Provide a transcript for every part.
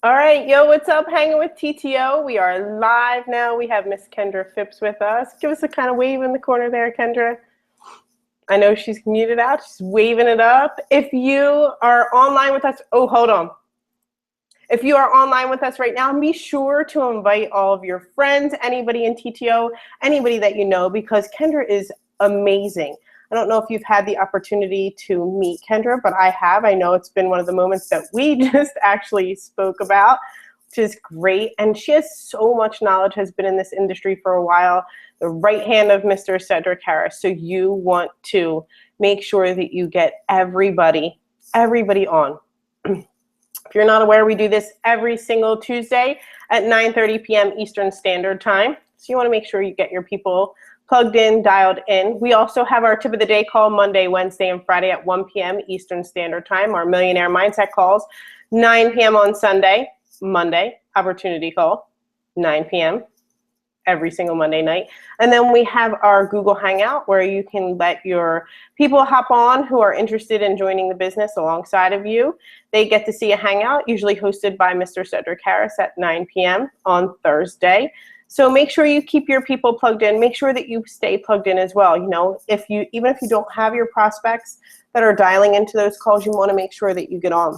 All right, yo, what's up? Hanging with TTO. We are live now. We have Miss Kendra Fipps with us. Give us a kind of wave in the corner there, Kendra. I know she's muted out. She's waving it up. If you are online with us, oh, hold on. If you are online with us right now, be sure to invite all of your friends, anybody in TTO, anybody that you know, because Kendra is amazing. I don't know if you've had the opportunity to meet Kendra, but I have. I know it's been one of the moments that we just actually spoke about, which is great. And she has so much knowledge, has been in this industry for a while, the right hand of Mr. Cedric Harris. So you want to make sure that you get everybody on. If you're not aware, we do this every single Tuesday at 9:30 p.m. Eastern Standard Time. So you want to make sure you get your people plugged in, dialed in. We also have our tip of the day call Monday, Wednesday, and Friday at 1 p.m. Eastern Standard Time. Our Millionaire Mindset calls 9 p.m. on Sunday, Monday, opportunity call, 9 p.m. every single Monday night. And then we have our Google Hangout where you can let your people hop on who are interested in joining the business alongside of you. They get to see a Hangout, usually hosted by Mr. Cedric Harris at 9 p.m. on Thursday. So make sure you keep your people plugged in. Make sure that you stay plugged in as well. You know, even if you don't have your prospects that are dialing into those calls, you want to make sure that you get on.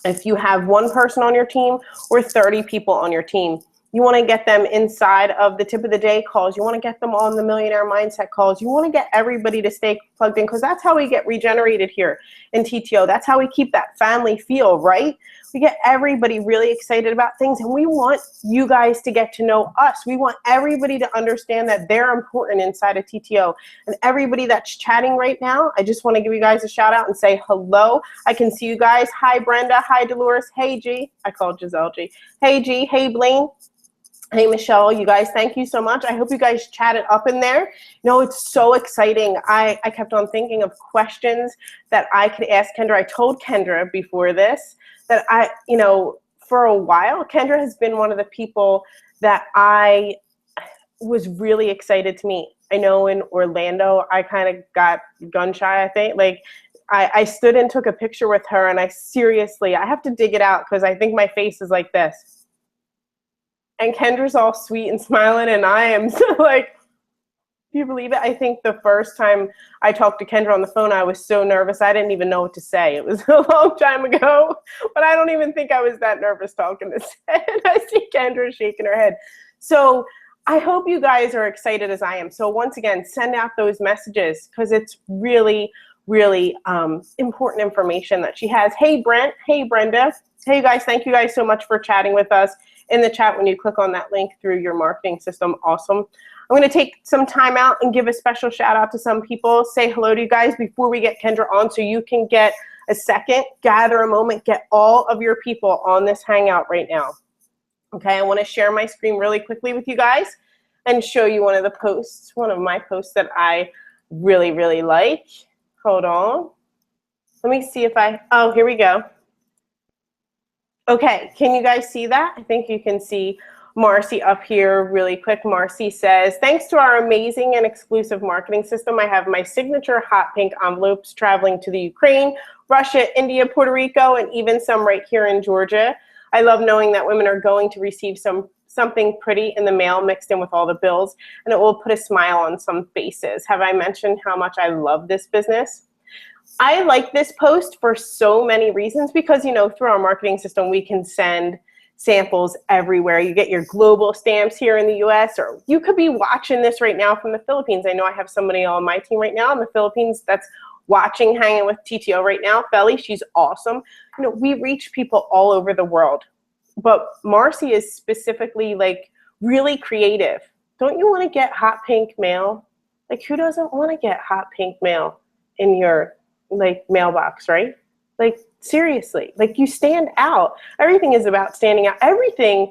If you have one person on your team or 30 people on your team, you want to get them inside of the tip of the day calls. You want to get them on the Millionaire Mindset calls. You want to get everybody to stay plugged in because that's how we get regenerated here in TTO. That's how we keep that family feel, right? We get everybody really excited about things, and we want you guys to get to know us. We want everybody to understand that they're important inside of TTO. And everybody that's chatting right now, I just want to give you guys a shout out and say hello. I can see you guys. Hi, Brenda. Hi, Dolores. Hey, G. I called Giselle G. Hey, G. Hey, Blaine. Hey, Michelle, you guys, thank you so much. I hope you guys chatted up in there. You know, it's so exciting. I kept on thinking of questions that I could ask Kendra. I told Kendra before this that for a while, Kendra has been one of the people that I was really excited to meet. I know in Orlando, I kind of got gun shy, I think. Like, I stood and took a picture with her, and I have to dig it out because I think my face is like this. And Kendra's all sweet and smiling, and I am so like, do you believe it? I think the first time I talked to Kendra on the phone, I was so nervous. I didn't even know what to say. It was a long time ago, but I don't even think I was that nervous talking to say. I see Kendra shaking her head. So I hope you guys are excited as I am. So once again, send out those messages because it's really, really important information that she has. Hey, Brent. Hey, Brenda. Hey, you guys. Thank you guys so much for chatting with us in the chat when you click on that link through your marketing system. Awesome. I'm going to take some time out and give a special shout out to some people. Say hello to you guys before we get Kendra on so you can get a second, gather a moment, get all of your people on this Hangout right now. Okay, I want to share my screen really quickly with you guys and show you one of the posts, one of my posts that I really, really like. Hold on. Let me see if oh, here we go. Okay, can you guys see that? I think you can see Marcy up here really quick. Marcy says, thanks to our amazing and exclusive marketing system, I have my signature hot pink envelopes traveling to the Ukraine, Russia, India, Puerto Rico, and even some right here in Georgia. I love knowing that women are going to receive something pretty in the mail mixed in with all the bills, and it will put a smile on some faces. Have I mentioned how much I love this business? I like this post for so many reasons because, you know, through our marketing system, we can send samples everywhere. You get your global stamps here in the US, or you could be watching this right now from the Philippines. I know I have somebody on my team right now in the Philippines that's watching Hanging with TTO right now. Felly, she's awesome. You know, we reach people all over the world, but Marcy is specifically like really creative. Don't you want to get hot pink mail? Like, who doesn't want to get hot pink mail in your like mailbox, right? Like, seriously, like, you stand out. Everything is about standing out. Everything,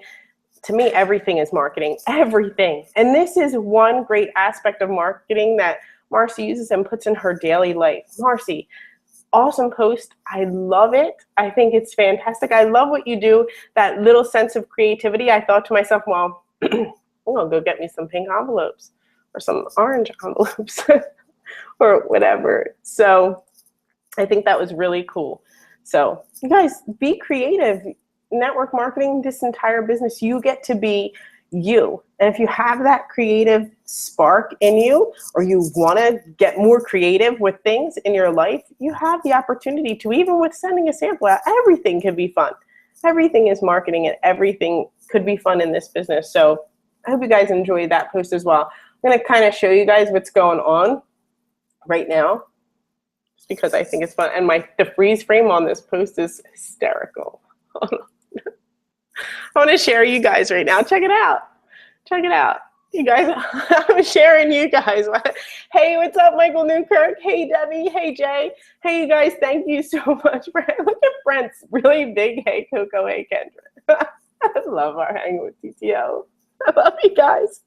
to me, everything is marketing, everything. And this is one great aspect of marketing that Marcy uses and puts in her daily life. Marcy, awesome post. I love it. I think it's fantastic. I love what you do, that little sense of creativity. I thought to myself, well, I'm gonna go get me some pink envelopes or some orange envelopes or whatever. So I think that was really cool. So you guys, be creative. network marketing, this entire business, you get to be you. And if you have that creative spark in you, or you want to get more creative with things in your life, you have the opportunity to, even with sending a sample out, everything can be fun. Everything is marketing, and everything could be fun in this business. So I hope you guys enjoyed that post as well. I'm going to kind of show you guys what's going on right now, just because I think it's fun. And the freeze frame on this post is hysterical. I want to share you guys right now. Check it out. Check it out. You guys, I'm sharing you guys. Hey, what's up, Michael Newkirk? Hey, Debbie. Hey, Jay. Hey, you guys, thank you so much. Look at Brent's really big hey, Coco. Hey, Kendra. I love our hanging with TTO. I love you guys.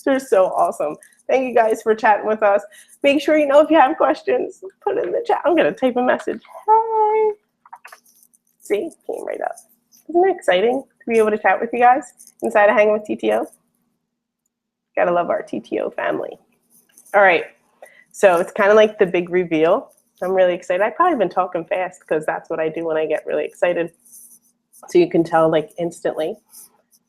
They're so awesome. Thank you guys for chatting with us. Make sure you know if you have questions, put it in the chat. I'm going to type a message. Hey. See, came right up. Isn't it exciting to be able to chat with you guys inside of Hanging with TTO? Gotta love our TTO family. All right, so it's kind of like the big reveal. I'm really excited. I've probably been talking fast because that's what I do when I get really excited. So you can tell like instantly.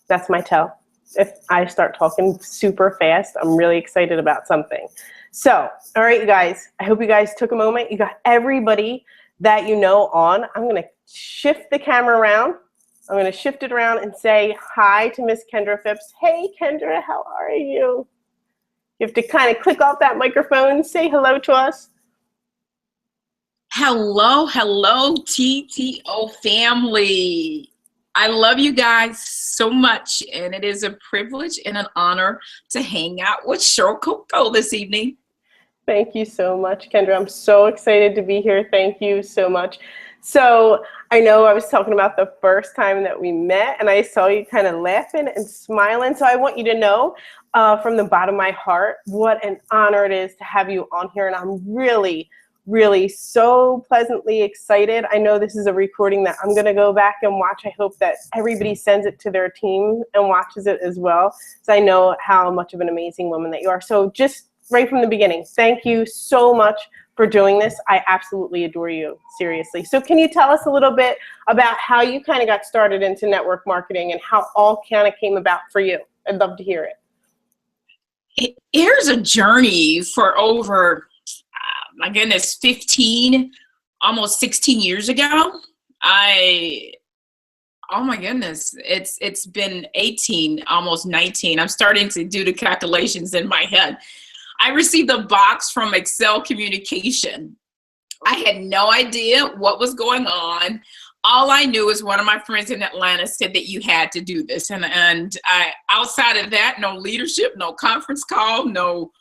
That's my tell. If I start talking super fast, I'm really excited about something. So, all right, you guys, I hope you guys took a moment. You got everybody that you know on. I'm gonna shift the camera around. I'm going to shift it around and say hi to Miss Kendra Fipps. Hey, Kendra, how are you? You have to kind of click off that microphone, say hello to us. Hello, hello, TTO family. I love you guys so much, and it is a privilege and an honor to hang out with Cheryl Coco this evening. Thank you so much, Kendra. I'm so excited to be here. Thank you so much. So I know I was talking about the first time that we met, and I saw you kind of laughing and smiling. So I want you to know from the bottom of my heart what an honor it is to have you on here. And I'm really, really so pleasantly excited. I know this is a recording that I'm going to go back and watch. I hope that everybody sends it to their team and watches it as well, so I know how much of an amazing woman that you are. So just right from the beginning, thank you so much for doing this. I absolutely adore you, seriously. So can you tell us a little bit about how you kind of got started into network marketing and how all kind of came about for you? I'd love to hear it. Here's a journey for over, my goodness, 15, almost 16 years ago. Oh my goodness, it's been 18, almost 19. I'm starting to do the calculations in my head. I received a box from Excel Communication. I had no idea what was going on. All I knew is one of my friends in Atlanta said that you had to do this. And outside of that, no leadership, no conference call, no,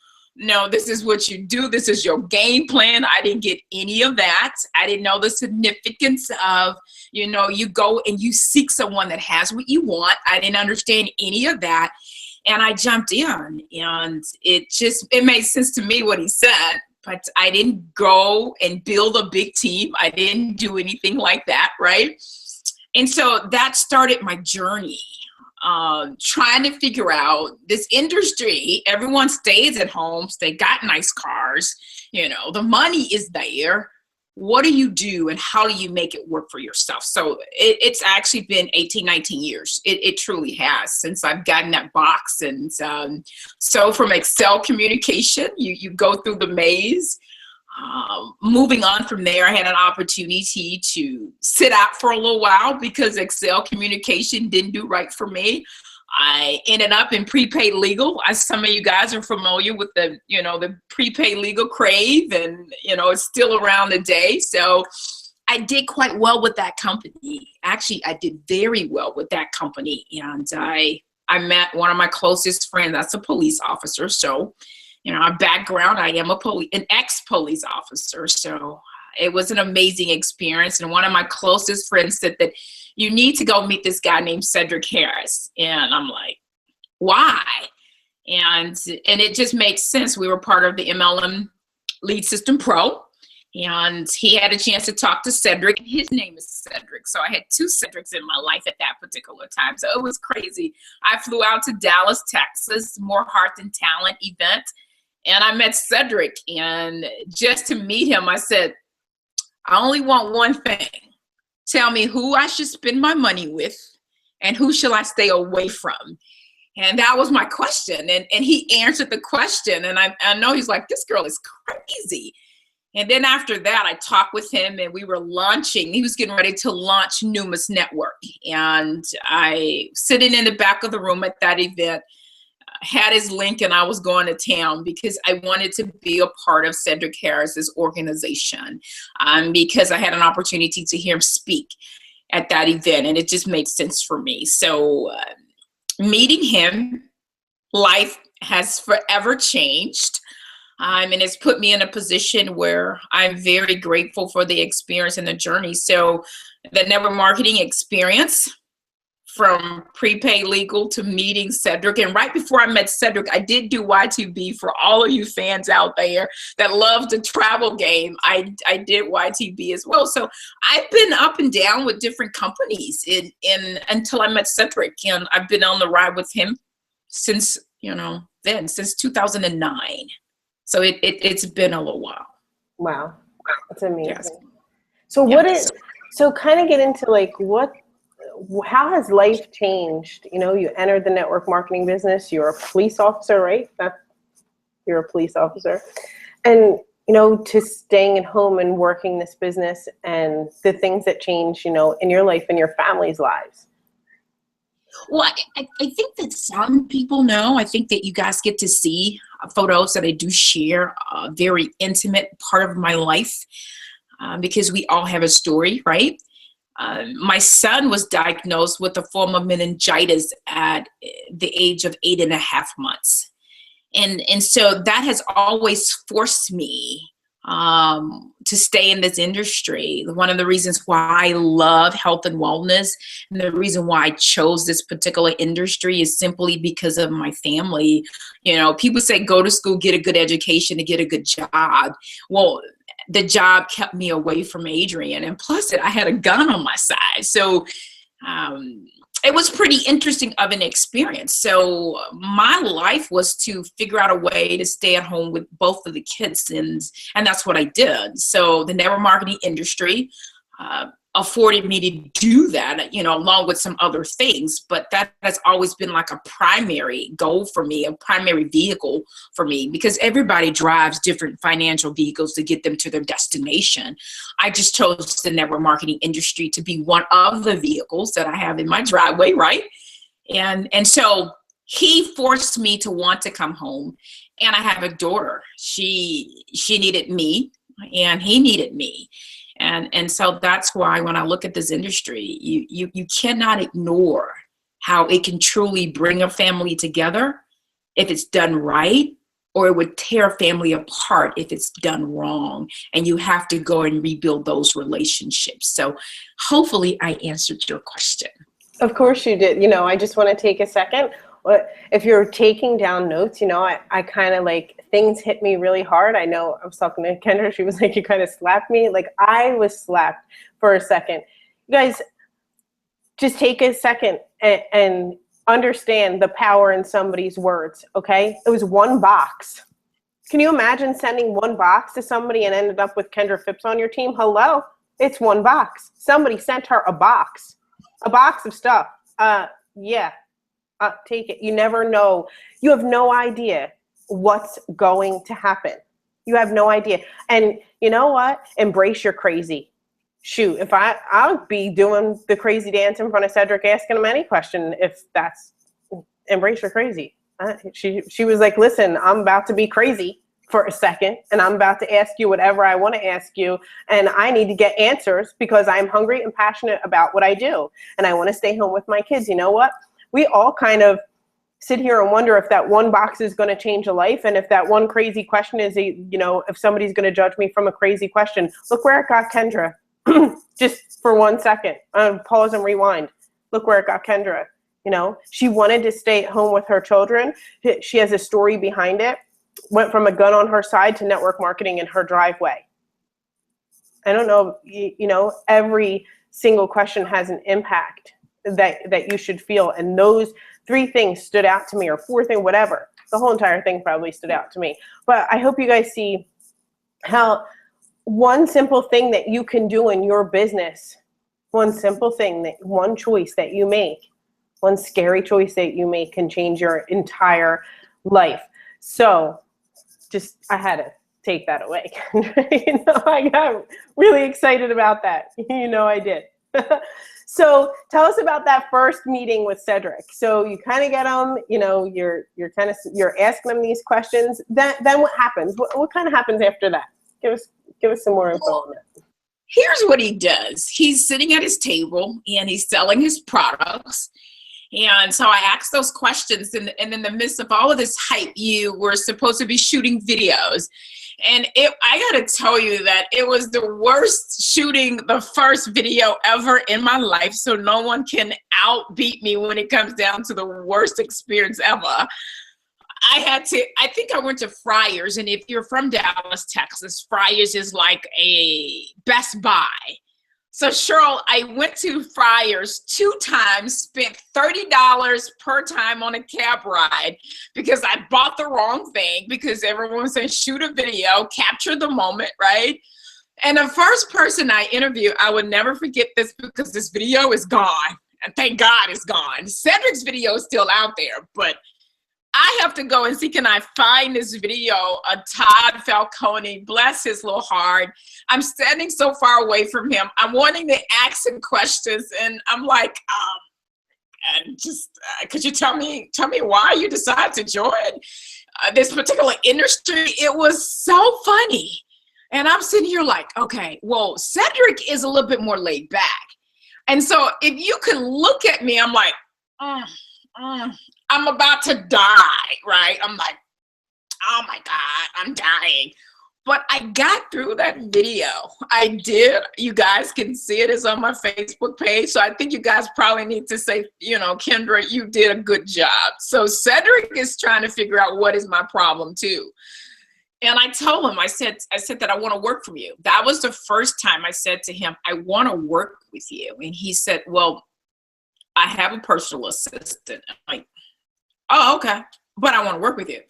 this is what you do. This is your game plan. I didn't get any of that. I didn't know the significance of, you go and you seek someone that has what you want. I didn't understand any of that. And I jumped in, and it made sense to me what he said, but I didn't go and build a big team. I didn't do anything like that, right? And so that started my journey, trying to figure out this industry. Everyone stays at home, they got nice cars, the money is there. What do you do and how do you make it work for yourself? So it's actually been 18, 19 years. It truly has, since I've gotten that box. And so from Excel Communication, you go through the maze. Moving on from there, I had an opportunity to sit out for a little while because Excel Communication didn't do right for me. I ended up in prepaid legal. As some of you guys are familiar with the prepaid legal crave, and it's still around today. So I did quite well with that company. Actually, I did very well with that company, and I met one of my closest friends. That's a police officer. So, our background, I am an ex-police officer. So it was an amazing experience. And one of my closest friends said that you need to go meet this guy named Cedric Harris. And I'm like, why? And it just makes sense. We were part of the MLM Lead System Pro, and he had a chance to talk to Cedric. His name is Cedric. So I had two Cedrics in my life at that particular time. So it was crazy. I flew out to Dallas, Texas, More Heart Than Talent event. And I met Cedric, and just to meet him, I said, I only want one thing. Tell me who I should spend my money with and who shall I stay away from? And that was my question. And he answered the question. And I know he's like, this girl is crazy. And then after that, I talked with him and we were launching. He was getting ready to launch Numis Network. And I, sitting in the back of the room at that event, had his link and I was going to town because I wanted to be a part of Cedric Harris's organization, because I had an opportunity to hear him speak at that event and it just made sense for me. So meeting him, life has forever changed. And it's put me in a position where I'm very grateful for the experience and the journey. So the network marketing experience, from prepaid legal to meeting Cedric. And right before I met Cedric, I did do Y2B. For all of you fans out there that love the travel game, I did Y2B as well. So I've been up and down with different companies until I met Cedric. And I've been on the ride with him since, since 2009. So it's been a little while. Wow. That's amazing. Yes. So so kind of get into like how has life changed? You entered the network marketing business. You're a police officer, right? You're a police officer. And, to staying at home and working this business and the things that change, in your life and your family's lives. Well, I think that some people know. I think that you guys get to see photos that I do share, a very intimate part of my life, because we all have a story, right? My son was diagnosed with a form of meningitis at the age of 8.5 months. And so that has always forced me to stay in this industry. One of the reasons why I love health and wellness and the reason why I chose this particular industry is simply because of my family. People say go to school, get a good education to get a good job. Well, the job kept me away from Adrian, and plus I had a gun on my side. So it was pretty interesting of an experience. So my life was to figure out a way to stay at home with both of the kids, and that's what I did. So the network marketing industry afforded me to do that, along with some other things. But that has always been like a primary goal for me, a primary vehicle for me, because everybody drives different financial vehicles to get them to their destination. I just chose the network marketing industry to be one of the vehicles that I have in my driveway, right? And so he forced me to want to come home. And I have a daughter. She needed me and he needed me. And so that's why when I look at this industry, you cannot ignore how it can truly bring a family together if it's done right, or it would tear a family apart if it's done wrong. And you have to go and rebuild those relationships. So hopefully I answered your question. Of course you did. I just want to take a second. If you're taking down notes, I kind of like, things hit me really hard. I know I was talking to Kendra. She was like, you kind of slapped me. Like I was slapped for a second. You guys, just take a second and understand the power in somebody's words, okay? It was one box. Can you imagine sending one box to somebody and ended up with Kendra Fipps on your team? Hello? It's one box. Somebody sent her a box of stuff. Yeah. Take it. You never know. You have no idea what's going to happen. You have no idea. And you know what? Embrace your crazy. Shoot, if I would be doing the crazy dance in front of Cedric, asking him any question, if that's embrace your crazy. She was like, listen, I'm about to be crazy for a second, and I'm about to ask you whatever I want to ask you, and I need to get answers because I'm hungry and passionate about what I do, and I want to stay home with my kids. You know what? We all kind of sit here and wonder if that one box is going to change a life, and if that one crazy question is, if somebody's going to judge me from a crazy question. Look where it got Kendra. Just for 1 second. Pause and rewind. Look where it got Kendra. She wanted to stay at home with her children. She has a story behind it. Went from a gun on her side to network marketing in her driveway. I don't know, every single question has an impact that you should feel. And those 3 things stood out to me, or 4 things, whatever. The whole entire thing probably stood out to me. But I hope you guys see how one simple thing that you can do in your business One simple thing, that one choice that you make, one scary choice that you make can change your entire life. So just, I had to take that away. You know, I got really excited about that. You know, I did. So tell us about that first meeting with Cedric. So you kind of get them, you know, you're asking them these questions. Then what happens? What kind of happens after that? Give us some more info on that. Here's what he does. He's sitting at his table and he's selling his products. And so I asked those questions, and in the midst of all of this hype, you were supposed to be shooting videos. And I gotta tell you that it was the worst shooting the first video ever in my life. So no one can outbeat me when it comes down to the worst experience ever. I think I went to Friars, and if you're from Dallas, Texas, Friars is like a Best Buy. So Cheryl, I went to Friars 2 times, spent $30 per time on a cab ride because I bought the wrong thing, because everyone said shoot a video, capture the moment, right? And the first person I interviewed, I would never forget this because this video is gone. And thank God it's gone. Cedric's video is still out there, but I have to go and see, can I find this video of Todd Falcone, bless his little heart. I'm standing so far away from him. I'm wanting to ask him questions, and I'm like, could you tell me why you decided to join this particular industry? It was so funny. And I'm sitting here like, okay, well, Cedric is a little bit more laid back. And so if you can look at me, I'm like, I'm about to die, right? I'm like, oh my God, I'm dying. But I got through that video. I did. You guys can see it. It's on my Facebook page. So I think you guys probably need to say, you know, Kendra, you did a good job. So Cedric is trying to figure out what is my problem too. And I told him, I said that I want to work for you. That was the first time I said to him, I want to work with you. And he said, well, I have a personal assistant. I'm like, oh, okay, but I want to work with you.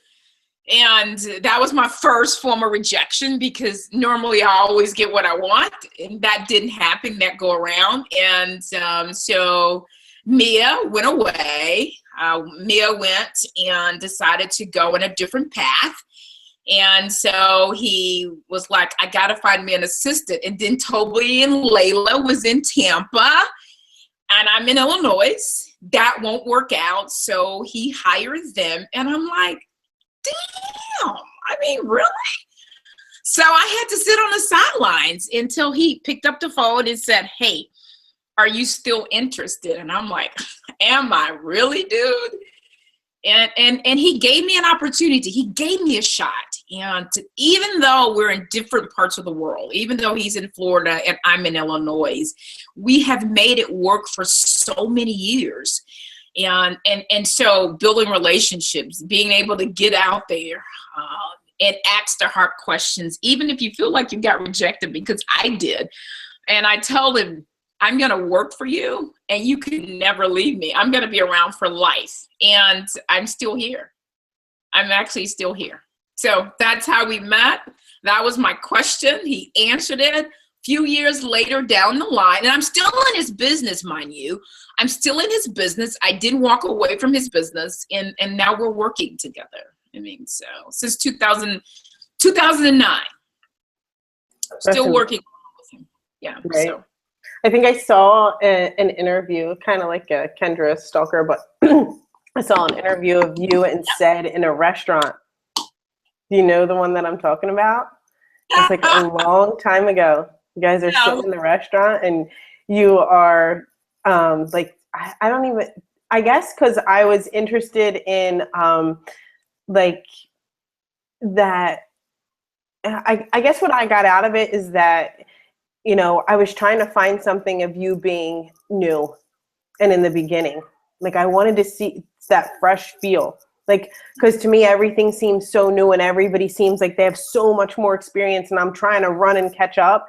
And that was my first form of rejection, because normally I always get what I want, and that didn't happen that go around. And so Mia went away. Mia went and decided to go in a different path. And so he was like, I got to find me an assistant. And then Toby and Layla was in Tampa, and I'm in Illinois. That won't work out. So he hired them. And I'm like, damn, I mean, really? So I had to sit on the sidelines until he picked up the phone and said, hey, are you still interested? And I'm like, am I really, dude? And he gave me an opportunity. He gave me a shot. And even though we're in different parts of the world, even though he's in Florida and I'm in Illinois, we have made it work for so many years. And so building relationships, being able to get out there and ask the hard questions, even if you feel like you got rejected, because I did. And I told him, I'm going to work for you and you can never leave me. I'm going to be around for life. And I'm still here. I'm actually still here. So that's how we met. That was my question. He answered it. A few years later down the line, and I'm still in his business, mind you. I'm still in his business. I didn't walk away from his business, and now we're working together. I mean, so since 2009, still working with him. Yeah. Right. So. I think I saw an interview, kind of like a Kendra stalker, but I saw an interview of you and Ced in a restaurant. Do you know the one that I'm talking about? It's like a long time ago. You guys are sitting in the restaurant and you are like, I don't even, I guess because I was interested in like that. I guess what I got out of it is that, you know, I was trying to find something of you being new and in the beginning. Like I wanted to see that fresh feel. Like, because to me, everything seems so new and everybody seems like they have so much more experience and I'm trying to run and catch up.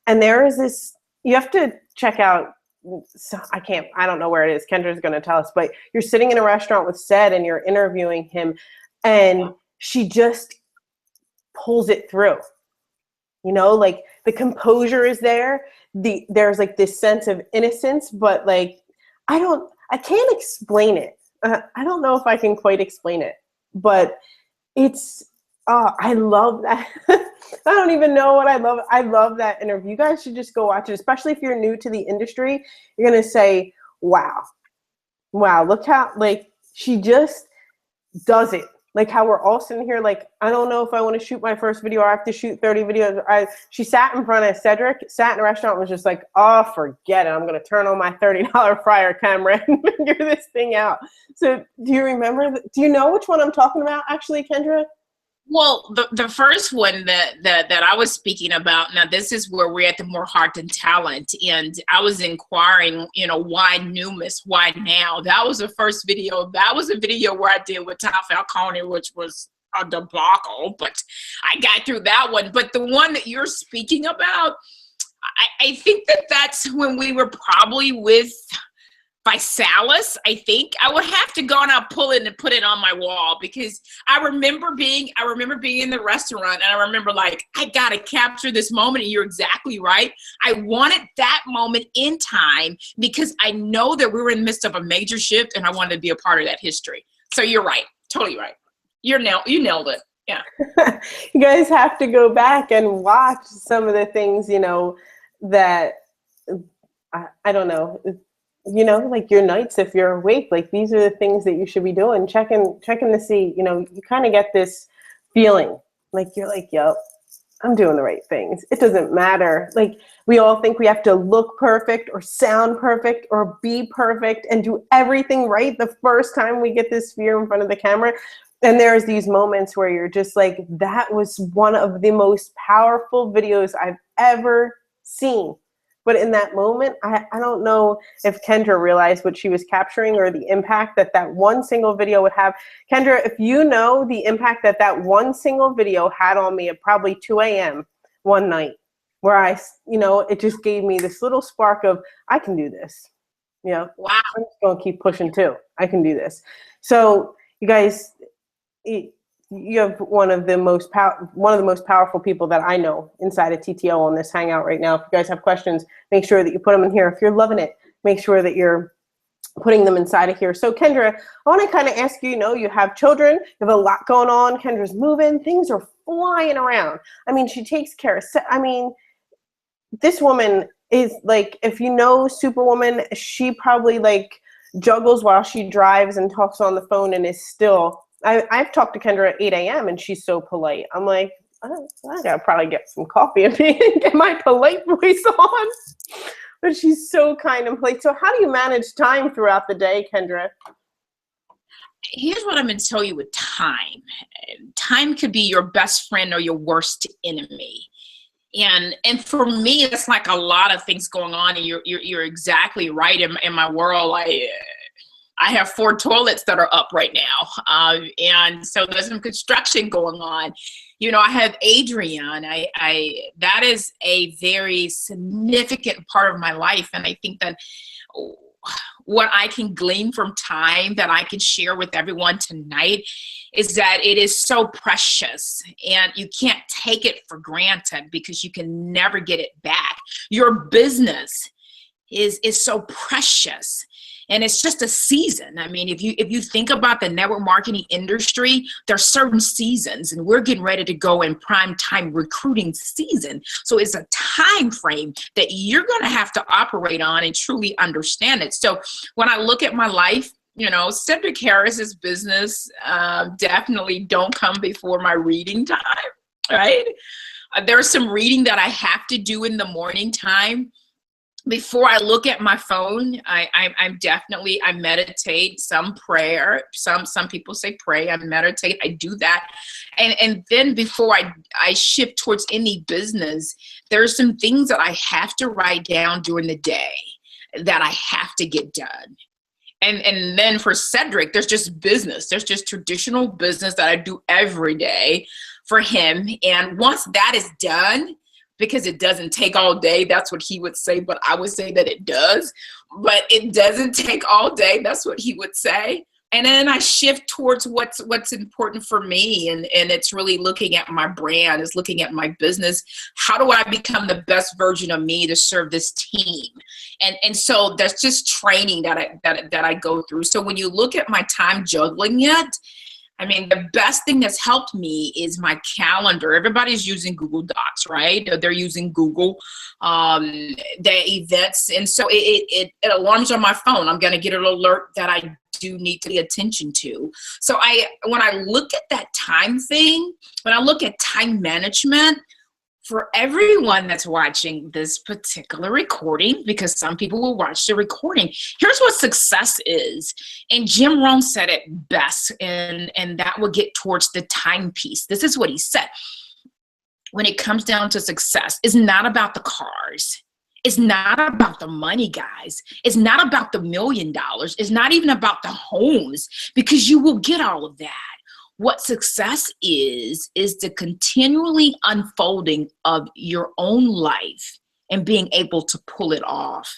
And there is this, you have to check out, so I don't know where it is. Kendra's going to tell us, but you're sitting in a restaurant with Ced and you're interviewing him and she just pulls it through. You know, like the composure is there. there's like this sense of innocence, but like, I can't explain it. I don't know if I can quite explain it, but it's, I love that. I don't even know what I love. I love that interview. You guys should just go watch it, especially if you're new to the industry. You're going to say, wow, look how, like, she just does it. Like how we're all sitting here, like, I don't know if I want to shoot my first video or I have to shoot 30 videos. She sat in front of Cedric, sat in a restaurant, and was just like, oh, forget it. I'm going to turn on my $30 fryer camera and figure this thing out. So do you remember, do you know which one I'm talking about actually, Kendra? Well, the first one that I was speaking about, now this is where we're at the More Heart Than Talent, and I was inquiring, you know, why Numis, why now? That was the first video. That was a video where I did with Tom Falcone, which was a debacle, but I got through that one. But the one that you're speaking about, I think that's when we were probably with Visalis, I think. I would have to go and I'll pull it and put it on my wall, because I remember being in the restaurant, and I remember like, I gotta capture this moment. And you're exactly right. I wanted that moment in time because I know that we were in the midst of a major shift, and I wanted to be a part of that history. So you're right, totally right. You nailed it. Yeah. You guys have to go back and watch some of the things, you know, that I don't know. You know, like your nights, if you're awake, like these are the things that you should be doing, checking to see, you know, you kind of get this feeling like you're like, yep, I'm doing the right things. It doesn't matter. Like we all think we have to look perfect or sound perfect or be perfect and do everything right the first time we get this sphere in front of the camera. And there's these moments where you're just like, that was one of the most powerful videos I've ever seen. But in that moment, I don't know if Kendra realized what she was capturing or the impact that one single video would have. Kendra, if you know the impact that one single video had on me at probably 2 a.m. one night, where I, you know, it just gave me this little spark of, I can do this. You know, wow. I'm just going to keep pushing too. I can do this. So you guys, you have one of the most powerful people that I know inside of TTO on this hangout right now. If you guys have questions, make sure that you put them in here. If you're loving it, make sure that you're putting them inside of here. So Kendra, I want to kind of ask you, you know, you have children, you have a lot going on, Kendra's moving, things are flying around. I mean, she takes care of, I mean, this woman is like, if you know Superwoman, she probably like juggles while she drives and talks on the phone and is still, I've talked to Kendra at 8 a.m. and she's so polite. I'm like, I gotta probably get some coffee and get my polite voice on. But she's so kind and polite. So how do you manage time throughout the day, Kendra? Here's what I'm gonna tell you with time. Time could be your best friend or your worst enemy. And for me, it's like a lot of things going on, and you're exactly right. In my world, I have 4 toilets that are up right now. And so there's some construction going on. You know, I have Adrian. That is a very significant part of my life. And I think that what I can glean from time that I can share with everyone tonight is that it is so precious, and you can't take it for granted because you can never get it back. Your business is so precious. And it's just a season. I mean, if you think about the network marketing industry, there's certain seasons, and we're getting ready to go in prime time recruiting season. So it's a time frame that you're going to have to operate on and truly understand it. So when I look at my life, you know, Cedric Harris's business definitely don't come before my reading time, right? There's some reading that I have to do in the morning time. Before I look at my phone, I meditate, some prayer, some people say pray, I meditate, I do that. And then before I shift towards any business, there's some things that I have to write down during the day that I have to get done. And then for Cedric, there's just business. There's just traditional business that I do every day for him. And once that is done, because it doesn't take all day, that's what he would say, but I would say that it does. But it doesn't take all day, that's what he would say. And then I shift towards what's important for me. And it's really looking at my brand, it's looking at my business. How do I become the best version of me to serve this team? And so that's just training that I go through. So when you look at my time juggling it, I mean, the best thing that's helped me is my calendar. Everybody's using Google Docs, right? They're using Google, the events. And so it alarms on my phone. I'm going to get an alert that I do need to pay attention to. So when I look at that time thing, when I look at time management, for everyone that's watching this particular recording, because some people will watch the recording, here's what success is. And Jim Rohn said it best, and that will get towards the timepiece. This is what he said. When it comes down to success, it's not about the cars. It's not about the money, guys. It's not about the $1 million. It's not even about the homes, because you will get all of that. What success is the continually unfolding of your own life and being able to pull it off.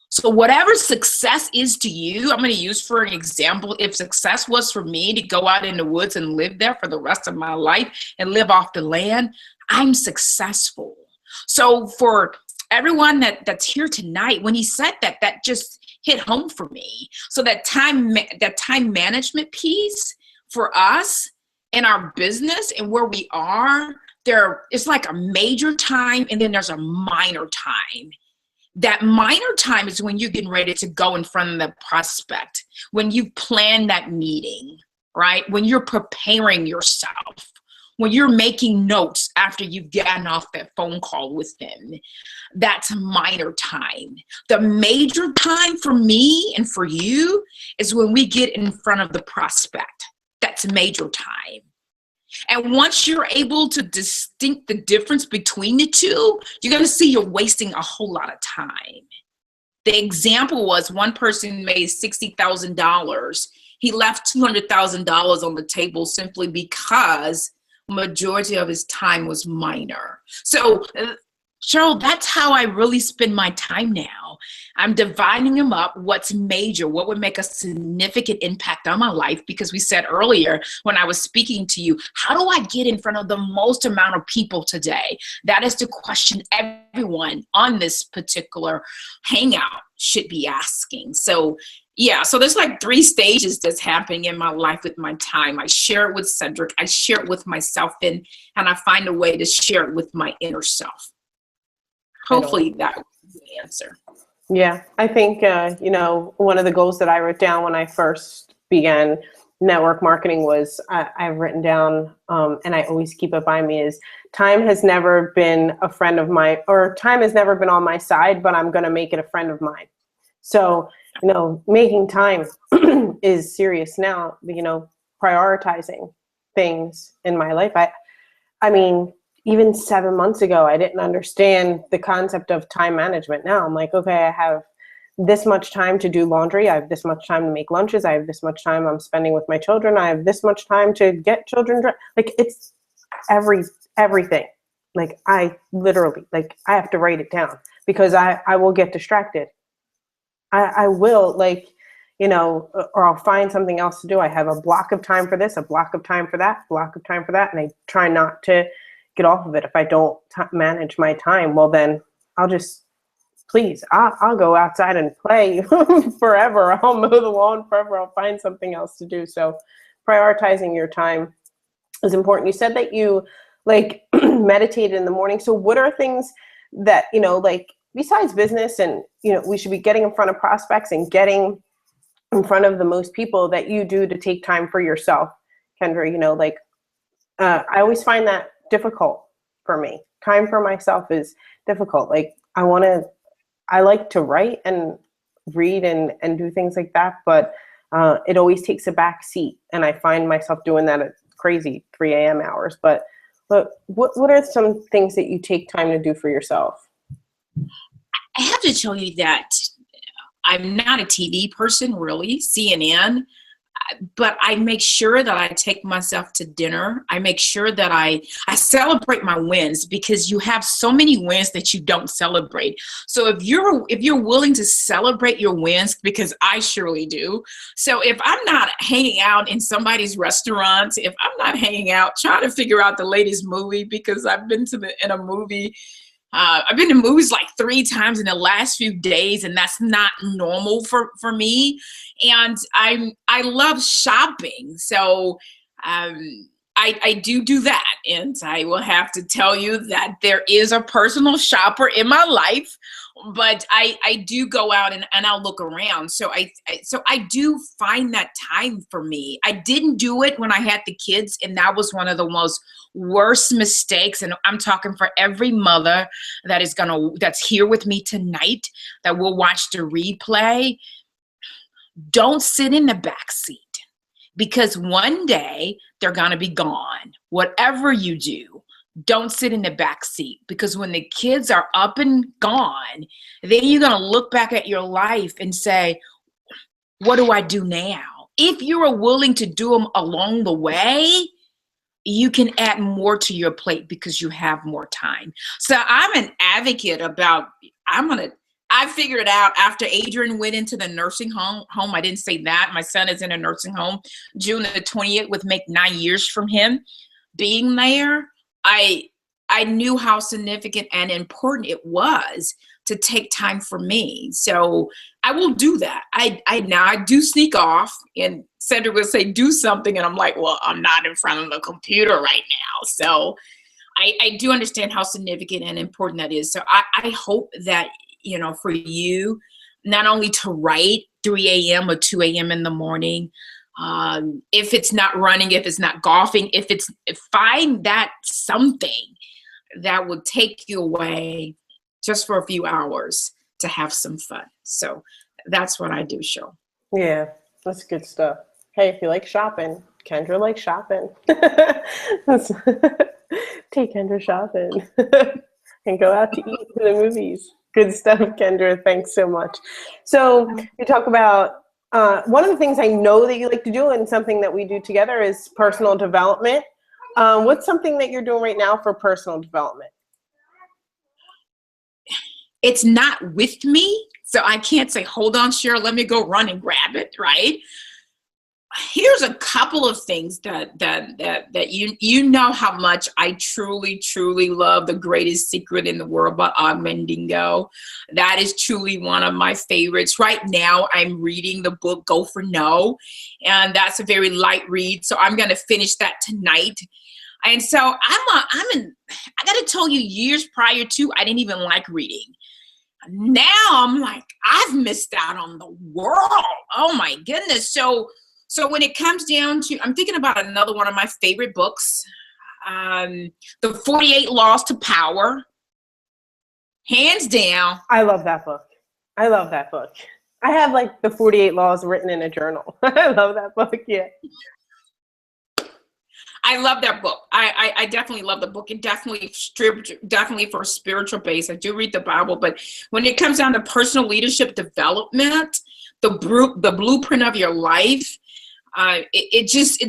So whatever success is to you, I'm going to use for an example, if success was for me to go out in the woods and live there for the rest of my life and live off the land, I'm successful. So for everyone that's here tonight, when he said that, that just hit home for me. So that time management piece for us in our business and where we are, it's like a major time and then there's a minor time. That minor time is when you're getting ready to go in front of the prospect, when you plan that meeting, right? When you're preparing yourself, when you're making notes after you've gotten off that phone call with them. That's a minor time. The major time for me and for you is when we get in front of the prospect. That's a major time. And once you're able to distinct the difference between the two, you're going to see you're wasting a whole lot of time. The example was one person made $60,000. He left $200,000 on the table simply because majority of his time was minor. So Cheryl, that's how I really spend my time now. I'm dividing them up. What's major? What would make a significant impact on my life? Because we said earlier when I was speaking to you, how do I get in front of the most amount of people today? That is the question everyone on this particular hangout should be asking. So yeah, so there's like 3 stages that's happening in my life with my time. I share it with Cedric. I share it with myself, and I find a way to share it with my inner self. Hopefully that was the answer. Yeah, I think, one of the goals that I wrote down when I first began network marketing was I've written down, and I always keep it by me, is time has never been a friend of mine, or time has never been on my side, but I'm going to make it a friend of mine. So, making time is serious now, prioritizing things in my life. I mean, even 7 months ago, I didn't understand the concept of time management. Now I'm like, okay, I have this much time to do laundry. I have this much time to make lunches. I have this much time I'm spending with my children. I have this much time to get children dressed. Like, it's everything. Like, I literally, I have to write it down because I will get distracted. I will, or I'll find something else to do. I have a block of time for this, a block of time for that, block of time for that. And I try not to get off of it. If I don't manage my time, well, then I'll go outside and play forever. I'll mow the lawn forever. I'll find something else to do. So prioritizing your time is important. You said that you meditated in the morning. So what are things that, besides business and, we should be getting in front of prospects and getting in front of the most people that you do to take time for yourself, Kendra? I always find that difficult for me. Time for myself is difficult. I like to write and read and do things like that, but it always takes a back seat. And I find myself doing that at crazy 3 a.m. hours. But what are some things that you take time to do for yourself? I have to tell you that I'm not a TV person, really. CNN. but I make sure that I take myself to dinner. I make sure that I celebrate my wins, because you have so many wins that you don't celebrate. So if you're willing to celebrate your wins, because I surely do. So if I'm not hanging out in somebody's restaurant, if I'm not hanging out trying to figure out the latest movie, because I've been in a movie. I've been to movies like 3 times in the last few days, and that's not normal for me. And I love shopping, so I do that. And I will have to tell you that there is a personal shopper in my life, but I do go out and I'll look around. So I do find that time for me. I didn't do it when I had the kids, and that was one of the most worst mistakes. And I'm talking for every mother that's here with me tonight that will watch the replay. Don't sit in the back seat, because one day they're gonna be gone. Whatever you do, don't sit in the back seat, because when the kids are up and gone, then you're gonna look back at your life and say, what do I do now? If you're willing to do them along the way, you can add more to your plate because you have more time. So I'm an advocate about, I figured out after Adrian went into the nursing home, I didn't say that. My son is in a nursing home. June the 20th would make 9 years from him being there. I knew how significant and important it was to take time for me. So I will do that. I do sneak off, and Sandra will say, do something. And I'm like, well, I'm not in front of the computer right now. So I do understand how significant and important that is. So I hope that, for you, not only to write 3 a.m. or 2 a.m. in the morning, if it's not running, if it's not golfing, find that something that will take you away just for a few hours to have some fun. So that's what I do, Cheryl. Yeah, that's good stuff. Hey, if you like shopping, Kendra likes shopping. Take Kendra shopping and go out to eat to the movies. Good stuff, Kendra. Thanks so much. So you talk about one of the things I know that you like to do, and something that we do together, is personal development. What's something that you're doing right now for personal development? It's not with me, so I can't say, hold on, Cheryl, let me go run and grab it, right? Here's a couple of things that you know how much I truly, truly love The Greatest Secret in the World by Og Mandingo. That is truly one of my favorites. Right now, I'm reading the book Go for No, and that's a very light read, so I'm going to finish that tonight. And so I got to tell you, years prior to, I didn't even like reading. Now I'm like, I've missed out on the world. Oh my goodness. So when it comes down to, I'm thinking about another one of my favorite books, The 48 Laws to Power. Hands down. I love that book. I have like the 48 laws written in a journal. I love that book. Yeah. I love that book. I definitely love the book. It definitely for a spiritual base. I do read the Bible, but when it comes down to personal leadership development, the blueprint of your life,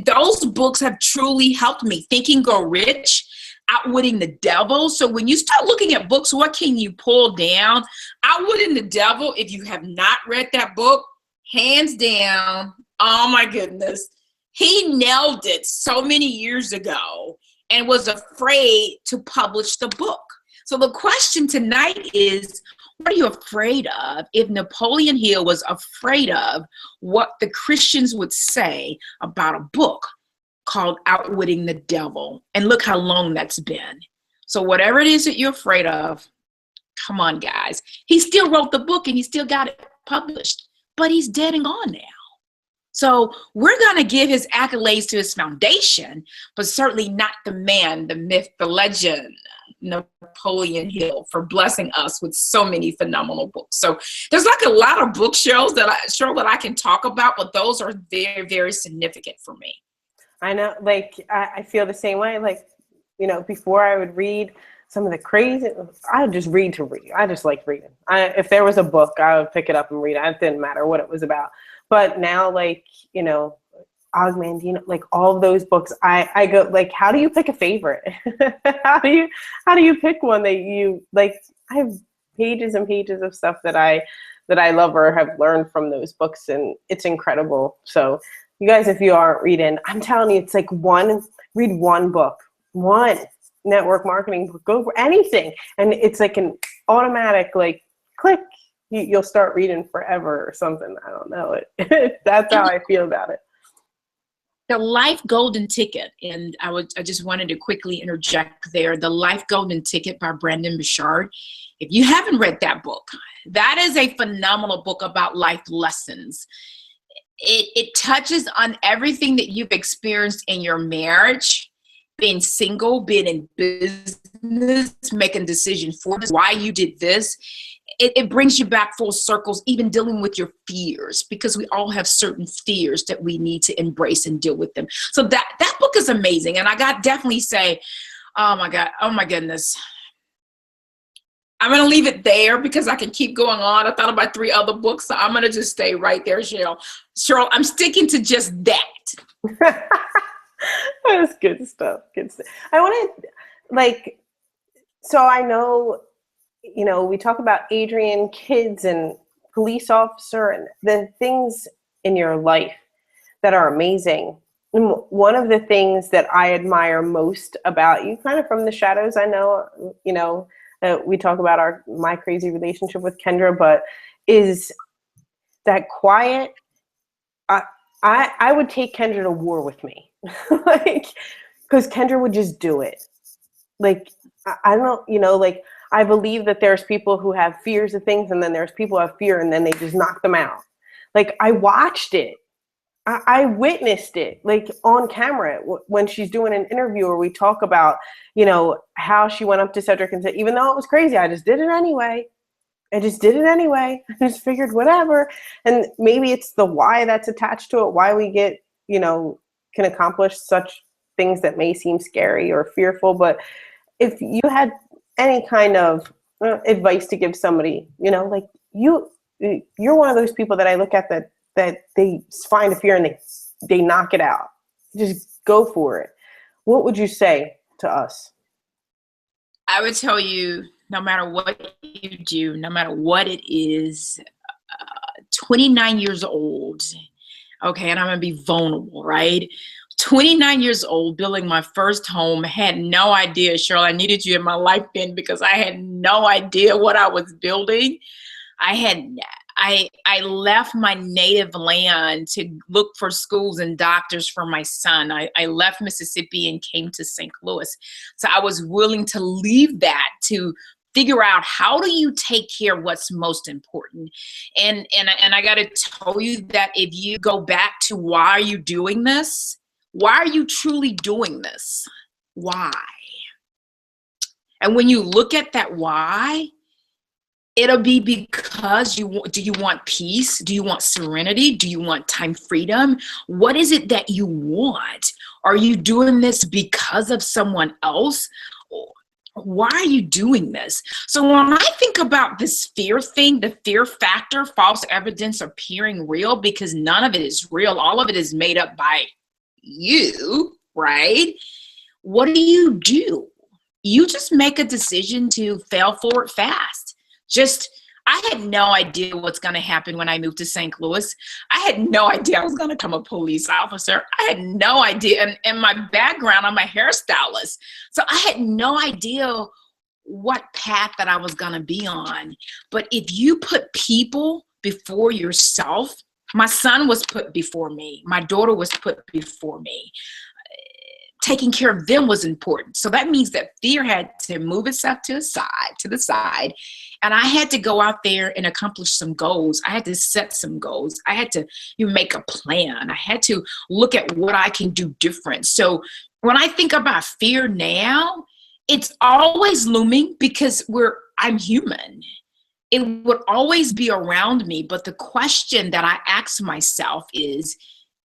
those books have truly helped me. Think and Grow Rich, Outwitting the Devil. So when you start looking at books, what can you pull down? Outwitting the Devil, if you have not read that book, hands down, oh my goodness. He nailed it so many years ago and was afraid to publish the book. So the question tonight is, what are you afraid of? If Napoleon Hill was afraid of what the Christians would say about a book called Outwitting the Devil, and look how long that's been. So whatever it is that you're afraid of, come on, guys. He still wrote the book and he still got it published, but he's dead and gone now. So we're going to give his accolades to his foundation, but certainly not the man, the myth, the legend, Napoleon Hill, for blessing us with so many phenomenal books. So there's like a lot of bookshelves that I can talk about, but those are very, very significant for me. I know, like, I feel the same way. Like, before I would read some of the crazy, I would just read to read. I just like reading. If there was a book, I would pick it up and read it. It didn't matter what it was about. But now, like, Ogman, like all of those books, I go like, how do you pick a favorite? how do you pick one that you like? I have pages and pages of stuff that I love or have learned from those books, and it's incredible. So you guys, if you aren't reading, I'm telling you, it's like read one book, one network marketing book, go for anything, and it's like an automatic like click. You'll start reading forever or something. I don't know. That's how I feel about it. The Life Golden Ticket, and I just wanted to quickly interject there. The Life Golden Ticket by Brendon Burchard. If you haven't read that book, that is a phenomenal book about life lessons. It touches on everything that you've experienced in your marriage, being single, being in business, making decisions for this, why you did this. It brings you back full circles, even dealing with your fears, because we all have certain fears that we need to embrace and deal with them. So that book is amazing. And I got definitely say, oh my God, oh my goodness. I'm going to leave it there because I can keep going on. I thought about 3 other books, so I'm going to just stay right there, Cheryl. Cheryl, I'm sticking to just that. That's good stuff. Good stuff. I want to, like, so I know, we talk about Adrian, kids, and police officer, and the things in your life that are amazing. And one of the things that I admire most about you, kind of from the shadows, I know, we talk about my crazy relationship with Kendra, but is that quiet. I would take Kendra to war with me, like, because Kendra would just do it. Like, I don't, like, I believe that there's people who have fears of things, and then there's people who have fear, and then they just knock them out. Like, I watched it. I witnessed it, like, on camera when she's doing an interview, or we talk about, how she went up to Cedric and said, even though it was crazy, I just did it anyway. I just figured whatever. And maybe it's the why that's attached to it, why we get, can accomplish such things that may seem scary or fearful. But if you had any kind of advice to give somebody, like you're one of those people that I look at that they find a fear and they knock it out. Just go for it. What would you say to us? I would tell you, no matter what you do, no matter what it is, 29 years old, okay, and I'm going to be vulnerable, right? 29 years old, building my first home, had no idea, Cheryl, I needed you in my life then because I had no idea what I was building. I left my native land to look for schools and doctors for my son. I left Mississippi and came to St. Louis. So I was willing to leave that to figure out, how do you take care of what's most important? And I got to tell you that if you go back to why are you doing this? Why are you truly doing this? Why? And when you look at that why, it'll be because do you want peace? Do you want serenity? Do you want time freedom? What is it that you want? Are you doing this because of someone else? Why are you doing this? So when I think about this fear thing, the fear factor, false evidence appearing real, because none of it is real. All of it is made up by you, right? What do? You just make a decision to fail forward fast. I had no idea what's going to happen when I moved to St. Louis. I had no idea I was going to become a police officer. I had no idea. And my background, I'm a hairstylist. So I had no idea what path that I was going to be on. But if you put people before yourself, my son was put before me. My daughter was put before me. Taking care of them was important. So that means that fear had to move itself to the side. And I had to go out there and accomplish some goals. I had to set some goals. I had to make a plan. I had to look at what I can do different. So when I think about fear now, it's always looming because I'm human. It would always be around me. But the question that I ask myself is,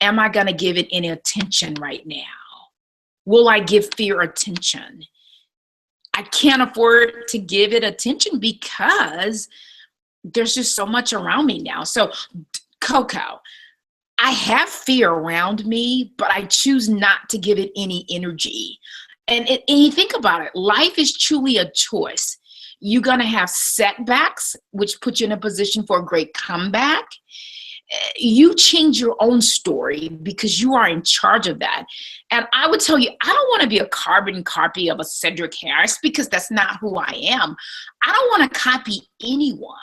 am I going to give it any attention right now? Will I give fear attention? I can't afford to give it attention because there's just so much around me now. So, Coco, I have fear around me, but I choose not to give it any energy. And you think about it, life is truly a choice. You're going to have setbacks, which put you in a position for a great comeback. You change your own story because you are in charge of that. And I would tell you, I don't want to be a carbon copy of a Cedric Harris because that's not who I am. I don't want to copy anyone.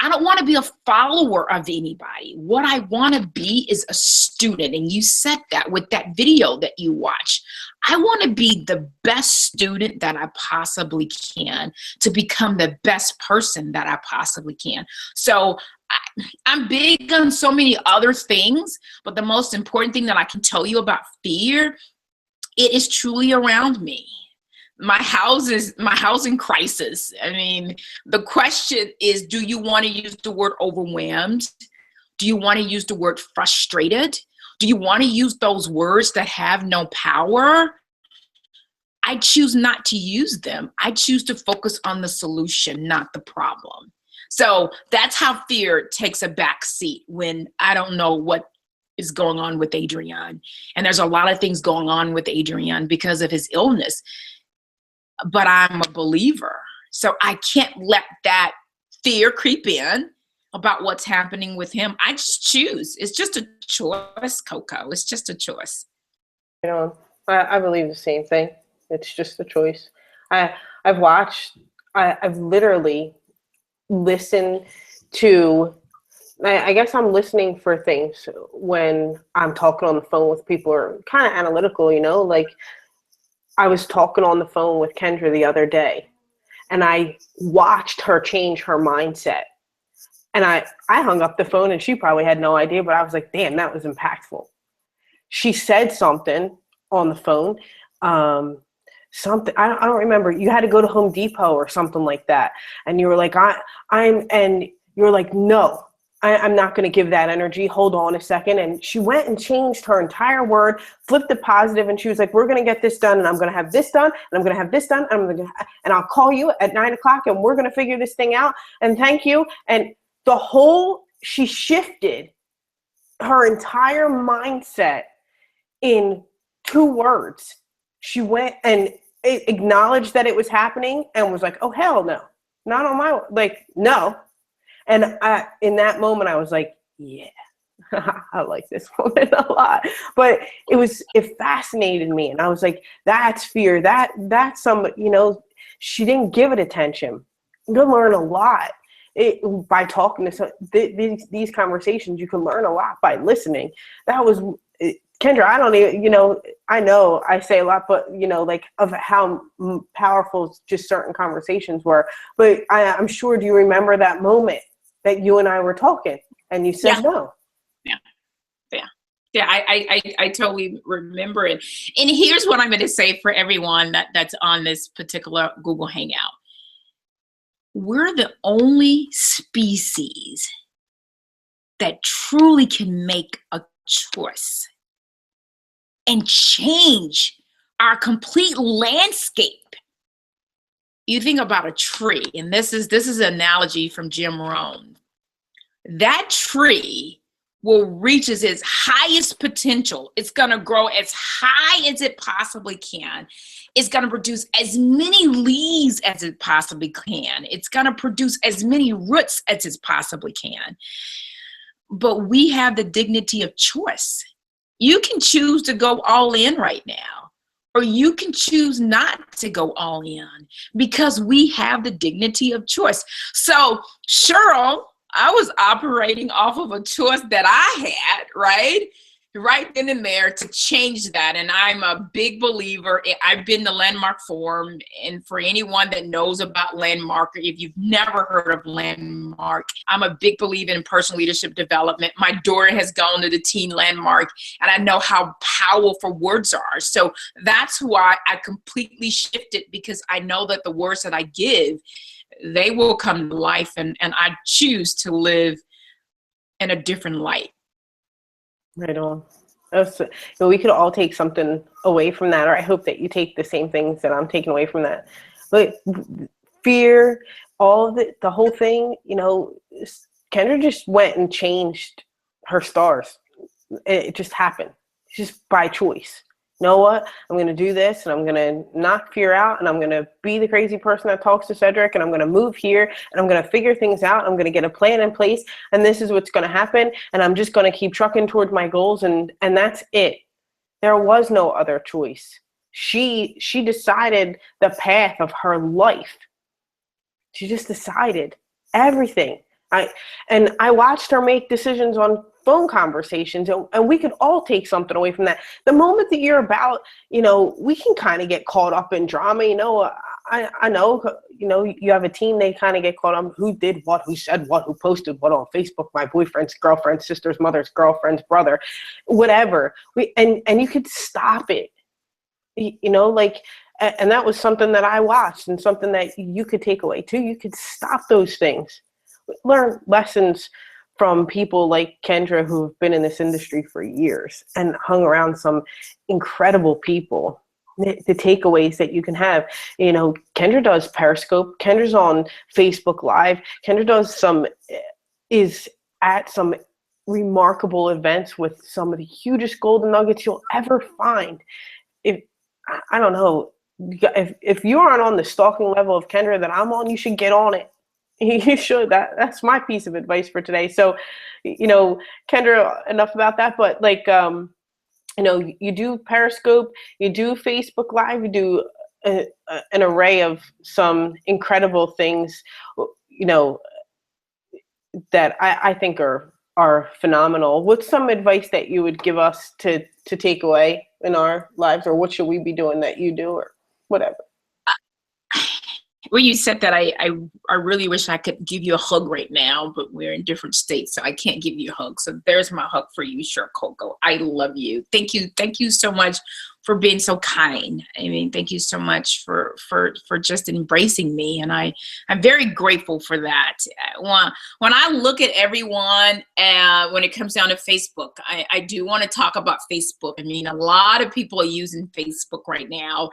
I don't want to be a follower of anybody. What I want to be is a student. And you said that with that video that you watched. I want to be the best student that I possibly can to become the best person that I possibly can. So I'm big on so many other things, but the most important thing that I can tell you about fear, it is truly around me. My housing crisis. I mean, the question is, do you want to use the word overwhelmed? Do you want to use the word frustrated? Do you want to use those words that have no power? I choose not to use them. I choose to focus on the solution, not the problem. So that's how fear takes a back seat when I don't know what is going on with Adrian. And there's a lot of things going on with Adrian because of his illness. But I'm a believer. So I can't let that fear creep in about what's happening with him. I just choose. It's just a choice, Coco. It's just a choice. You know, I believe the same thing. It's just a choice. I've literally listened to, I guess I'm listening for things when I'm talking on the phone with people who are kind of analytical, you know, like I was talking on the phone with Kendra the other day and I watched her change her mindset. And I hung up the phone and she probably had no idea, but I was like, damn, that was impactful. She said something on the phone, something, I don't remember. You had to go to Home Depot or something like that. And you were like, and you were like, no, I'm not going to give that energy. Hold on a second. And she went and changed her entire word, flipped it positive. And she was like, we're going to get this done. And I'm going to have this done. And I'm going to have this done. And I'll call you at 9 o'clock and we're going to figure this thing out. And thank you. And she shifted her entire mindset in 2 words. She went and acknowledged that it was happening and was like, oh, hell no, not on my, like, no. And in that moment, I was like, yeah, I like this woman a lot. But it fascinated me. And I was like, that's fear. That's you know, she didn't give it attention. You can learn a lot by talking to these conversations. You can learn a lot by listening. That was, Kendra, I don't even, you know I say a lot, but, you know, like of how powerful just certain conversations were. But I'm sure, do you remember that moment that you and I were talking and you said no? Yeah, I totally remember it. And here's what I'm going to say for everyone that's on this particular Google Hangout. We're the only species that truly can make a choice and change our complete landscape. You think about a tree, and this is an analogy from Jim Rohn. That tree will reach its highest potential. It's going to grow as high as it possibly can. It's going to produce as many leaves as it possibly can. It's going to produce as many roots as it possibly can. But we have the dignity of choice. You can choose to go all in right now, or you can choose not to go all in, because we have the dignity of choice. So, Cheryl, I was operating off of a choice that I had, right then and there, to change that. And I'm a big believer. I've been to Landmark Forum, and for anyone that knows about Landmark, if you've never heard of Landmark, I'm a big believer in personal leadership development. My daughter has gone to the Teen Landmark, and I know how powerful words are. So that's who I completely shifted, because I know that the words that I give, they will come to life, and I choose to live in a different light. Right on. We could all take something away from that, or I hope that you take the same things that I'm taking away from that. But fear, all of it, the whole thing, you know, Kendra just went and changed her stars. It just happened, just by choice. You know what? I'm going to do this, and I'm going to knock fear out, and I'm going to be the crazy person that talks to Cedric, and I'm going to move here, and I'm going to figure things out. I'm going to get a plan in place, and this is what's going to happen, and I'm just going to keep trucking towards my goals, and that's it. There was no other choice. She decided the path of her life. She just decided everything. I watched her make decisions on phone conversations, and we could all take something away from that. The moment that you're about, we can kind of get caught up in drama. I know, you have a team, they kind of get caught up. Who did what, who said what, who posted what on Facebook, my boyfriend's girlfriend's sister's mother's girlfriend's brother, whatever. And you could stop it, and that was something that I watched and something that you could take away too. You could stop those things. Learn lessons from people like Kendra, who've been in this industry for years and hung around some incredible people. The takeaways that you can have, Kendra does Periscope. Kendra's on Facebook Live. Kendra is at some remarkable events with some of the hugest golden nuggets you'll ever find. I don't know, if you aren't on the stalking level of Kendra that I'm on, you should get on it. You should. That's my piece of advice for today. So, Kendra, enough about that. But you do Periscope, you do Facebook Live, you do an array of some incredible things, that I think are phenomenal. What's some advice that you would give us to take away in our lives, or what should we be doing that you do, or whatever? When you said that, I really wish I could give you a hug right now, but we're in different states, so I can't give you a hug. So there's my hug for you, Sure Coco. I love you. Thank you so much for being so kind. I mean, thank you so much for just embracing me, and I'm very grateful for that. When I look at everyone, when it comes down to Facebook, I do want to talk about Facebook. I mean, a lot of people are using Facebook right now,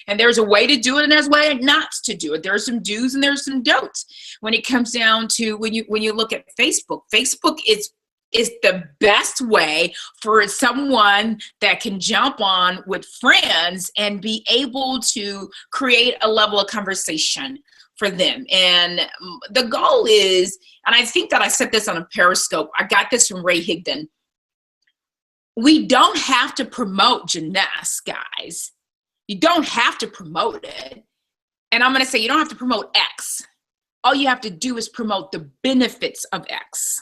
and there's a way to do it and there's a way not to do it. There's some do's and there's some don'ts when it comes down to when you look at Facebook. Facebook is the best way for someone that can jump on with friends and be able to create a level of conversation for them. And the goal is, and I think that I said this on a Periscope, I got this from Ray Higdon. We don't have to promote Jeunesse, guys. You don't have to promote it. And I'm going to say you don't have to promote X. All you have to do is promote the benefits of X.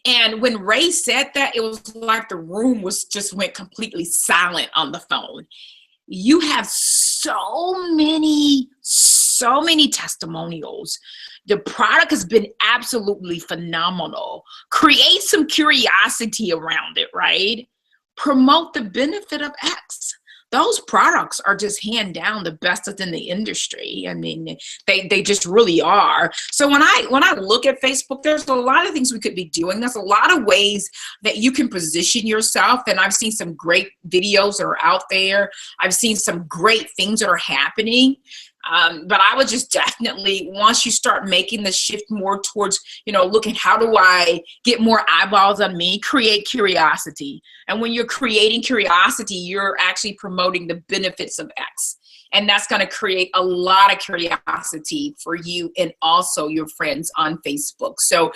And when Ray said that, it was like the room went completely silent on the phone. You have so many testimonials. The product has been absolutely phenomenal. Create some curiosity around it, right? Promote the benefit of X. Those products are just hand down the best within the industry. I mean, they just really are. So when I look at Facebook, there's a lot of things we could be doing. There's a lot of ways that you can position yourself. And I've seen some great videos that are out there. I've seen some great things that are happening. But I would just definitely, once you start making the shift more towards, looking, how do I get more eyeballs on me, create curiosity. And when you're creating curiosity, you're actually promoting the benefits of X. And that's going to create a lot of curiosity for you and also your friends on Facebook. So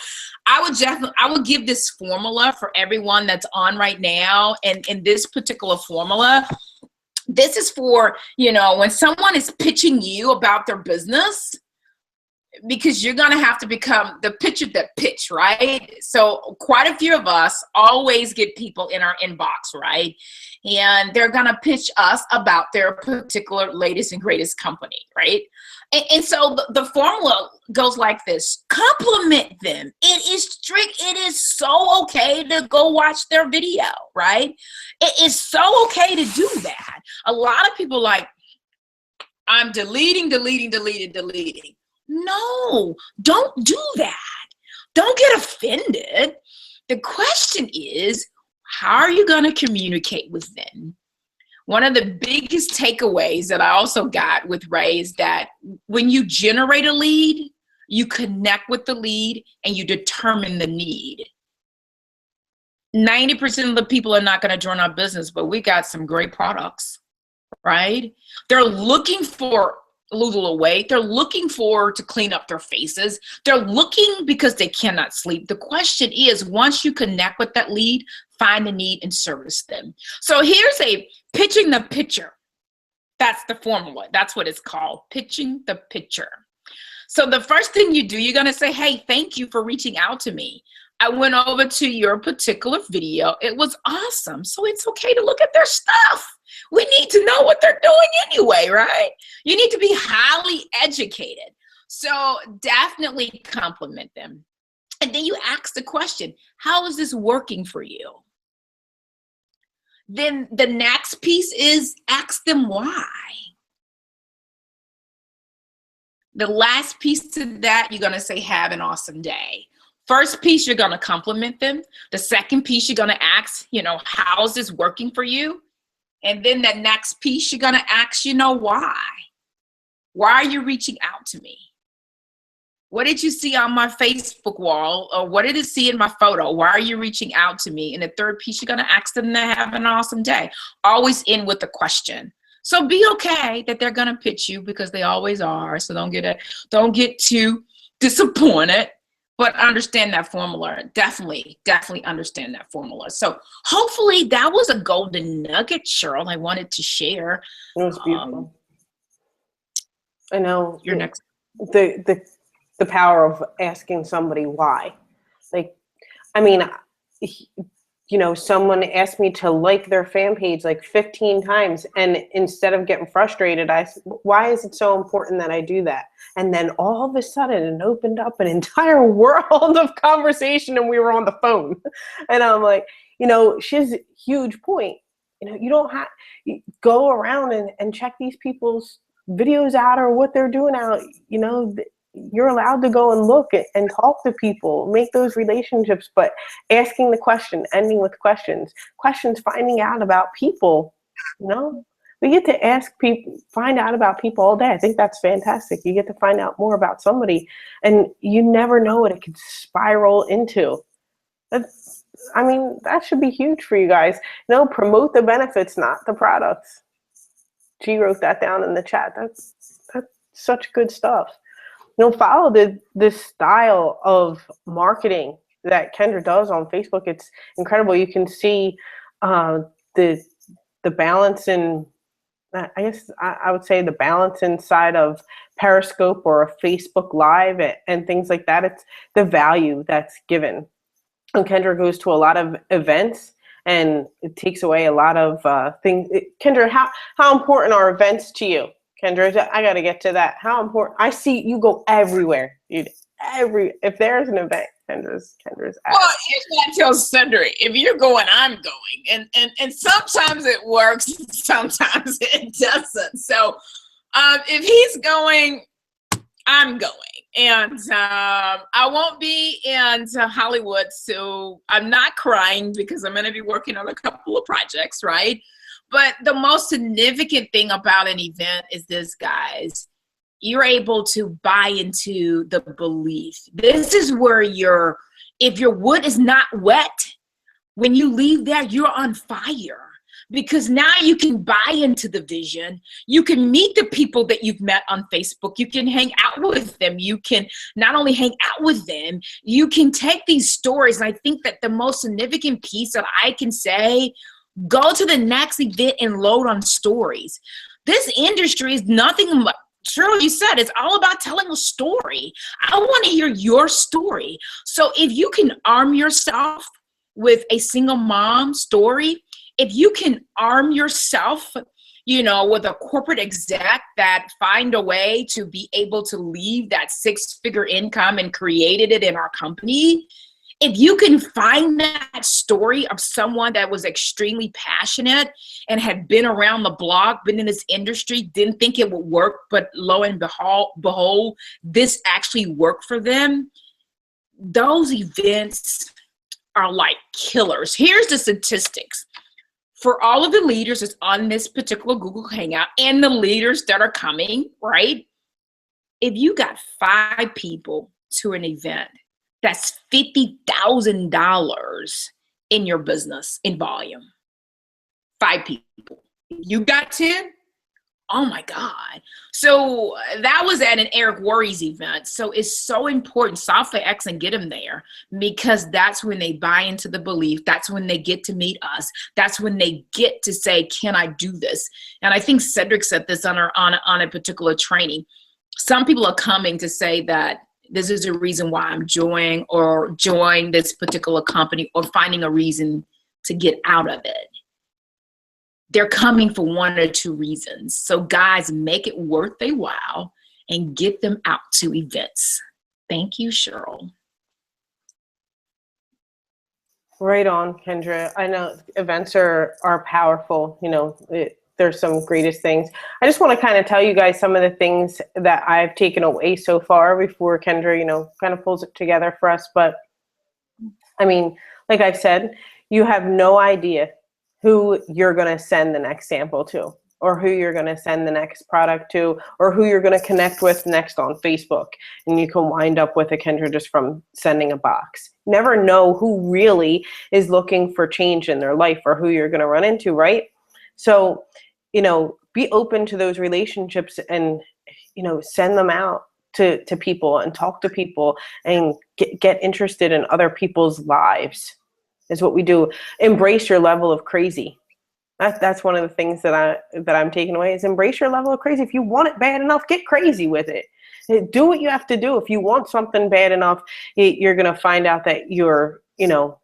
I would give this formula for everyone that's on right now. And in this particular formula, this is for, when someone is pitching you about their business, because you're going to have to become the pitcher that pitch, right? So quite a few of us always get people in our inbox, right? And they're going to pitch us about their particular latest and greatest company, right? And so the formula goes like this: compliment them. It is strict. It is so okay to go watch their video, right? It is so okay to do that. A lot of people I'm deleting. No, don't do that. Don't get offended. The question is, how are you going to communicate with them? One of the biggest takeaways that I also got with Ray is that when you generate a lead, you connect with the lead and you determine the need. 90% of the people are not going to join our business, but we got some great products, right? They're looking for a little away. They're looking for to clean up their faces. They're looking because they cannot sleep. The question is, once you connect with that lead, find the need and service them. So here's a pitching the picture. That's the formula. That's what it's called, pitching the picture. So the first thing you do, you're going to say, hey, thank you for reaching out to me. I went over to your particular video. It was awesome. So it's okay to look at their stuff. We need to know what they're doing anyway, right? You need to be highly educated. So definitely compliment them. And then you ask the question, how is this working for you? Then the next piece is ask them why. The last piece to that, you're going to say, have an awesome day. First piece, you're going to compliment them. The second piece, you're going to ask, how's this working for you? And then the next piece, you're going to ask, why? Why are you reaching out to me? What did you see on my Facebook wall? Or what did you see in my photo? Why are you reaching out to me? And the third piece, you're going to ask them to have an awesome day. Always end with a question. So be okay that they're going to pitch you because they always are. So don't get too disappointed. But understand that formula. Definitely understand that formula. So hopefully that was a golden nugget, Cheryl, I wanted to share. It was beautiful. I know. Your next. The power of asking somebody why. Someone asked me to like their fan page like 15 times. And instead of getting frustrated, I said, why is it so important that I do that? And then all of a sudden it opened up an entire world of conversation and we were on the phone. And I'm like, she has a huge point. You don't have to go around and check these people's videos out or what they're doing out. You're allowed to go and look and talk to people, make those relationships, but asking the question, ending with questions, finding out about people, we get to ask people, find out about people all day. I think that's fantastic. You get to find out more about somebody and you never know what it could spiral into. That should be huge for you guys. Promote the benefits, not the products. G wrote that down in the chat. That's such good stuff. Follow this style of marketing that Kendra does on Facebook. It's incredible. You can see the balance in, I guess I would say the balance inside of Periscope or a Facebook Live and things like that. It's the value that's given. And Kendra goes to a lot of events and it takes away a lot of things. Kendra, how important are events to you? Kendra, I got to get to that. How important? I see you go everywhere, dude. If there's an event, Kendra's well, here's what I tell Sundry. If you're going, I'm going. And sometimes it works, sometimes it doesn't. So if he's going, I'm going. And I won't be in Hollywood, so I'm not crying because I'm going to be working on a couple of projects, right? But the most significant thing about an event is this, guys. You're able to buy into the belief. This is where if your wood is not wet, when you leave there, you're on fire. Because now you can buy into the vision. You can meet the people that you've met on Facebook. You can hang out with them. You can not only hang out with them, you can take these stories. And I think that the most significant piece that I can say, go to the next event and load on stories. This industry is nothing but, Cheryl, you said, it's all about telling a story. I want to hear your story. So if you can arm yourself with a single mom story, if you can arm yourself, with a corporate exec that find a way to be able to leave that 6-figure income and created it in our company, if you can find that story of someone that was extremely passionate and had been around the block, been in this industry, didn't think it would work, but lo and behold, this actually worked for them, those events are like killers. Here's the statistics. For all of the leaders that's on this particular Google Hangout and the leaders that are coming, right? If you got 5 people to an event, that's $50,000 in your business in volume? 5 people. You got 10? Oh my God. So that was at an Eric Worre's event. So it's so important. Software X and get them there, because that's when they buy into the belief. That's when they get to meet us. That's when they get to say, can I do this? And I think Cedric said this on a particular training. Some people are coming to say that this is a reason why I'm join this particular company, or finding a reason to get out of it. They're coming for 1 or 2 reasons. So guys, make it worth their while and get them out to events. Thank you, Cheryl. Right on, Kendra. I know events are powerful. You know, there's some greatest things. I just want to kind of tell you guys some of the things that I've taken away so far before Kendra, you know, kind of pulls it together for us. But I mean, like I've said, you have no idea who you're going to send the next sample to, or who you're going to send the next product to, or who you're going to connect with next on Facebook. And you can wind up with a Kendra just from sending a box. Never know who really is looking for change in their life, or who you're going to run into, right? So, you know, be open to those relationships, and, you know, send them out to people, and talk to people, and get interested in other people's lives. Is what we do. Embrace your level of crazy. That's one of the things that I'm taking away, is embrace your level of crazy. If you want it bad enough, get crazy with it. Do what you have to do. If you want something bad enough, you're going to find out that you're, you know,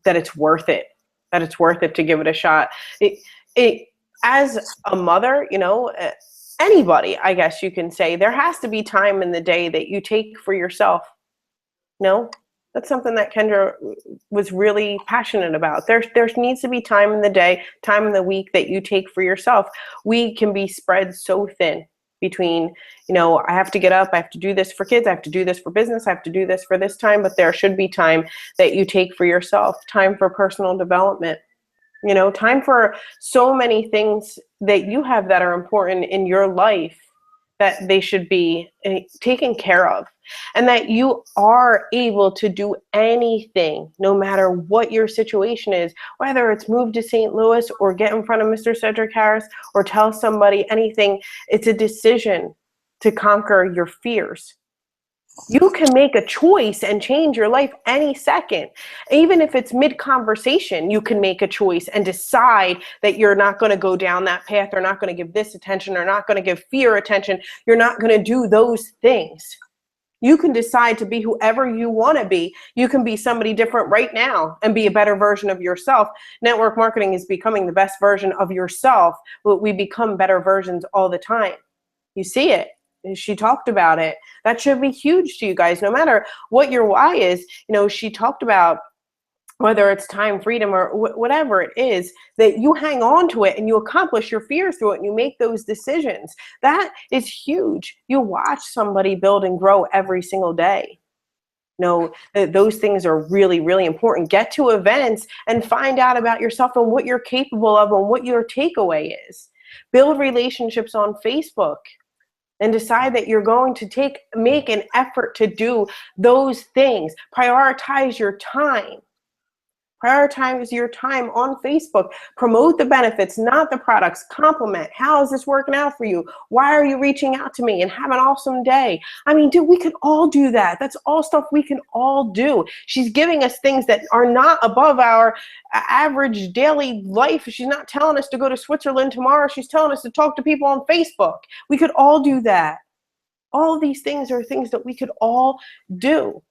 that it's worth it, that it's worth it to give it a shot. As a mother, you know, anybody, I guess you can say, there has to be time in the day that you take for yourself. No? That's something that Kendra was really passionate about. There needs to be time in the day, time in the week that you take for yourself. We can be spread so thin between, you know, I have to get up, I have to do this for kids, I have to do this for business, I have to do this for this time, but there should be time that you take for yourself, time for personal development, you know, time for so many things that you have that are important in your life, that they should be taken care of, and that you are able to do anything, no matter what your situation is, whether it's move to St. Louis, or get in front of Mr. Cedric Harris, or tell somebody anything. It's a decision to conquer your fears. You can make a choice and change your life any second. Even if it's mid-conversation, you can make a choice and decide that you're not going to go down that path, or not going to give this attention, or not going to give fear attention. You're not going to do those things. You can decide to be whoever you want to be. You can be somebody different right now and be a better version of yourself. Network marketing is becoming the best version of yourself. We become better versions all the time. You see it. She talked about it. That should be huge to you guys, no matter what your why is. You know, she talked about whether it's time, freedom, or whatever it is, that you hang on to it and you accomplish your fears through it, and you make those decisions. That is huge. You watch somebody build and grow every single day. You know, those things are really, really important. Get to events and find out about yourself and what you're capable of and what your takeaway is. Build relationships on Facebook, and decide that you're going to make an effort to do those things. Prioritize your time. Prioritize your time on Facebook. Promote the benefits, not the products. Compliment. How is this working out for you? Why are you reaching out to me? And have an awesome day. I mean, dude, we can all do that. That's all stuff we can all do. She's giving us things that are not above our average daily life. She's not telling us to go to Switzerland tomorrow. She's telling us to talk to people on Facebook. We could all do that. All of these things are things that we could all do.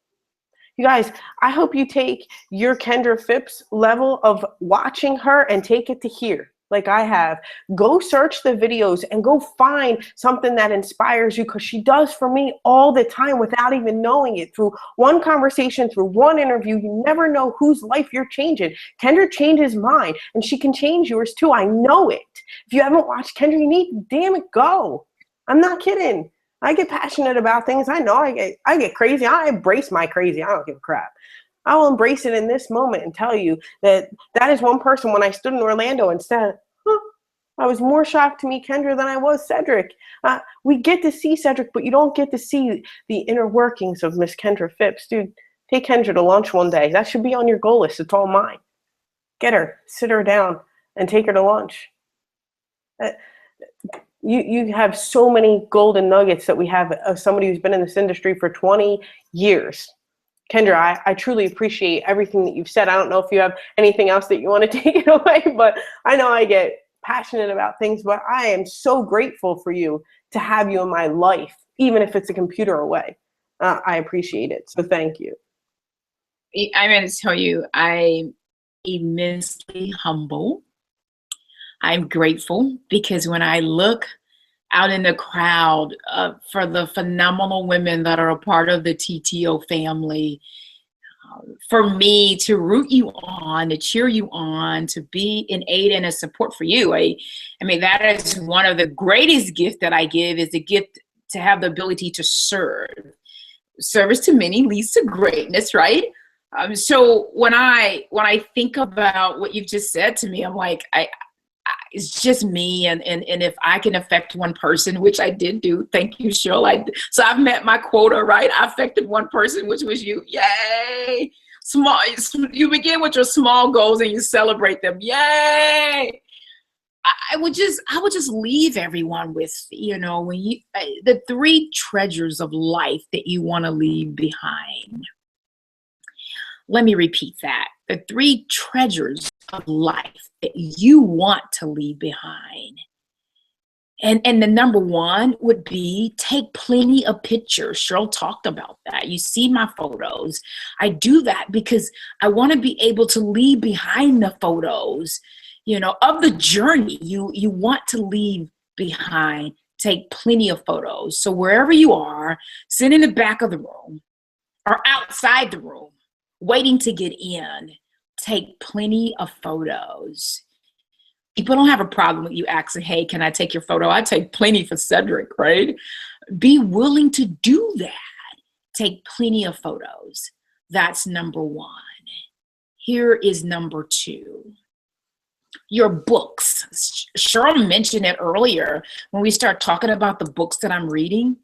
You guys, I hope you take your Kendra Fipps level of watching her and take it to here, like I have. Go search the videos and go find something that inspires you, because she does for me all the time without even knowing it. Through one conversation, through one interview, you never know whose life you're changing. Kendra changes mine, and she can change yours too. I know it. If you haven't watched Kendra, you need to, damn it, go. I'm not kidding. I get passionate about things. I know I get crazy. I embrace my crazy. I don't give a crap. I will embrace it in this moment and tell you that that is one person. When I stood in Orlando and said, I was more shocked to meet Kendra than I was Cedric. We get to see Cedric, but you don't get to see the inner workings of Miss Kendra Fipps. Dude, take Kendra to lunch one day. That should be on your goal list. It's all mine. get her, sit her down, and take her to lunch. You have so many golden nuggets that we have of somebody who's been in this industry for 20 years. Kendra, I truly appreciate everything that you've said. I don't know if you have anything else that you want to take it away, but I know I get passionate about things, but I am so grateful for you to have you in my life, even if it's a computer away. I appreciate it. So thank you. I'm going to tell you, I'm immensely humble. I'm grateful because when I look out in the crowd for the phenomenal women that are a part of the TTO family, for me to root you on, to cheer you on, to be an aid and a support for you. I mean, that is one of the greatest gifts that I give, is the gift to have the ability to serve. Service to many leads to greatness, right? So when I think about what you've just said to me, I'm like, it's just me, and if I can affect one person, which I did do, thank you, Cheryl. So I've met my quota, right? I affected one person, which was you. Yay! Small. You begin with your small goals and you celebrate them. Yay! I would just leave everyone with, when the 3 treasures of life that you want to leave behind. Let me repeat that. The 3 treasures of life that you want to leave behind. And the number 1 would be take plenty of pictures. Cheryl talked about that. You see my photos. I do that because I want to be able to leave behind the photos, of the journey you want to leave behind. Take plenty of photos. So wherever you are, sit in the back of the room or outside the room, waiting to get in, take plenty of photos. People don't have a problem with you asking, hey, can I take your photo? I take plenty for Cedric, right? Be willing to do that. Take plenty of photos. That's number 1. Here is number 2. Your books. Cheryl mentioned it earlier when we start talking about the books that I'm reading.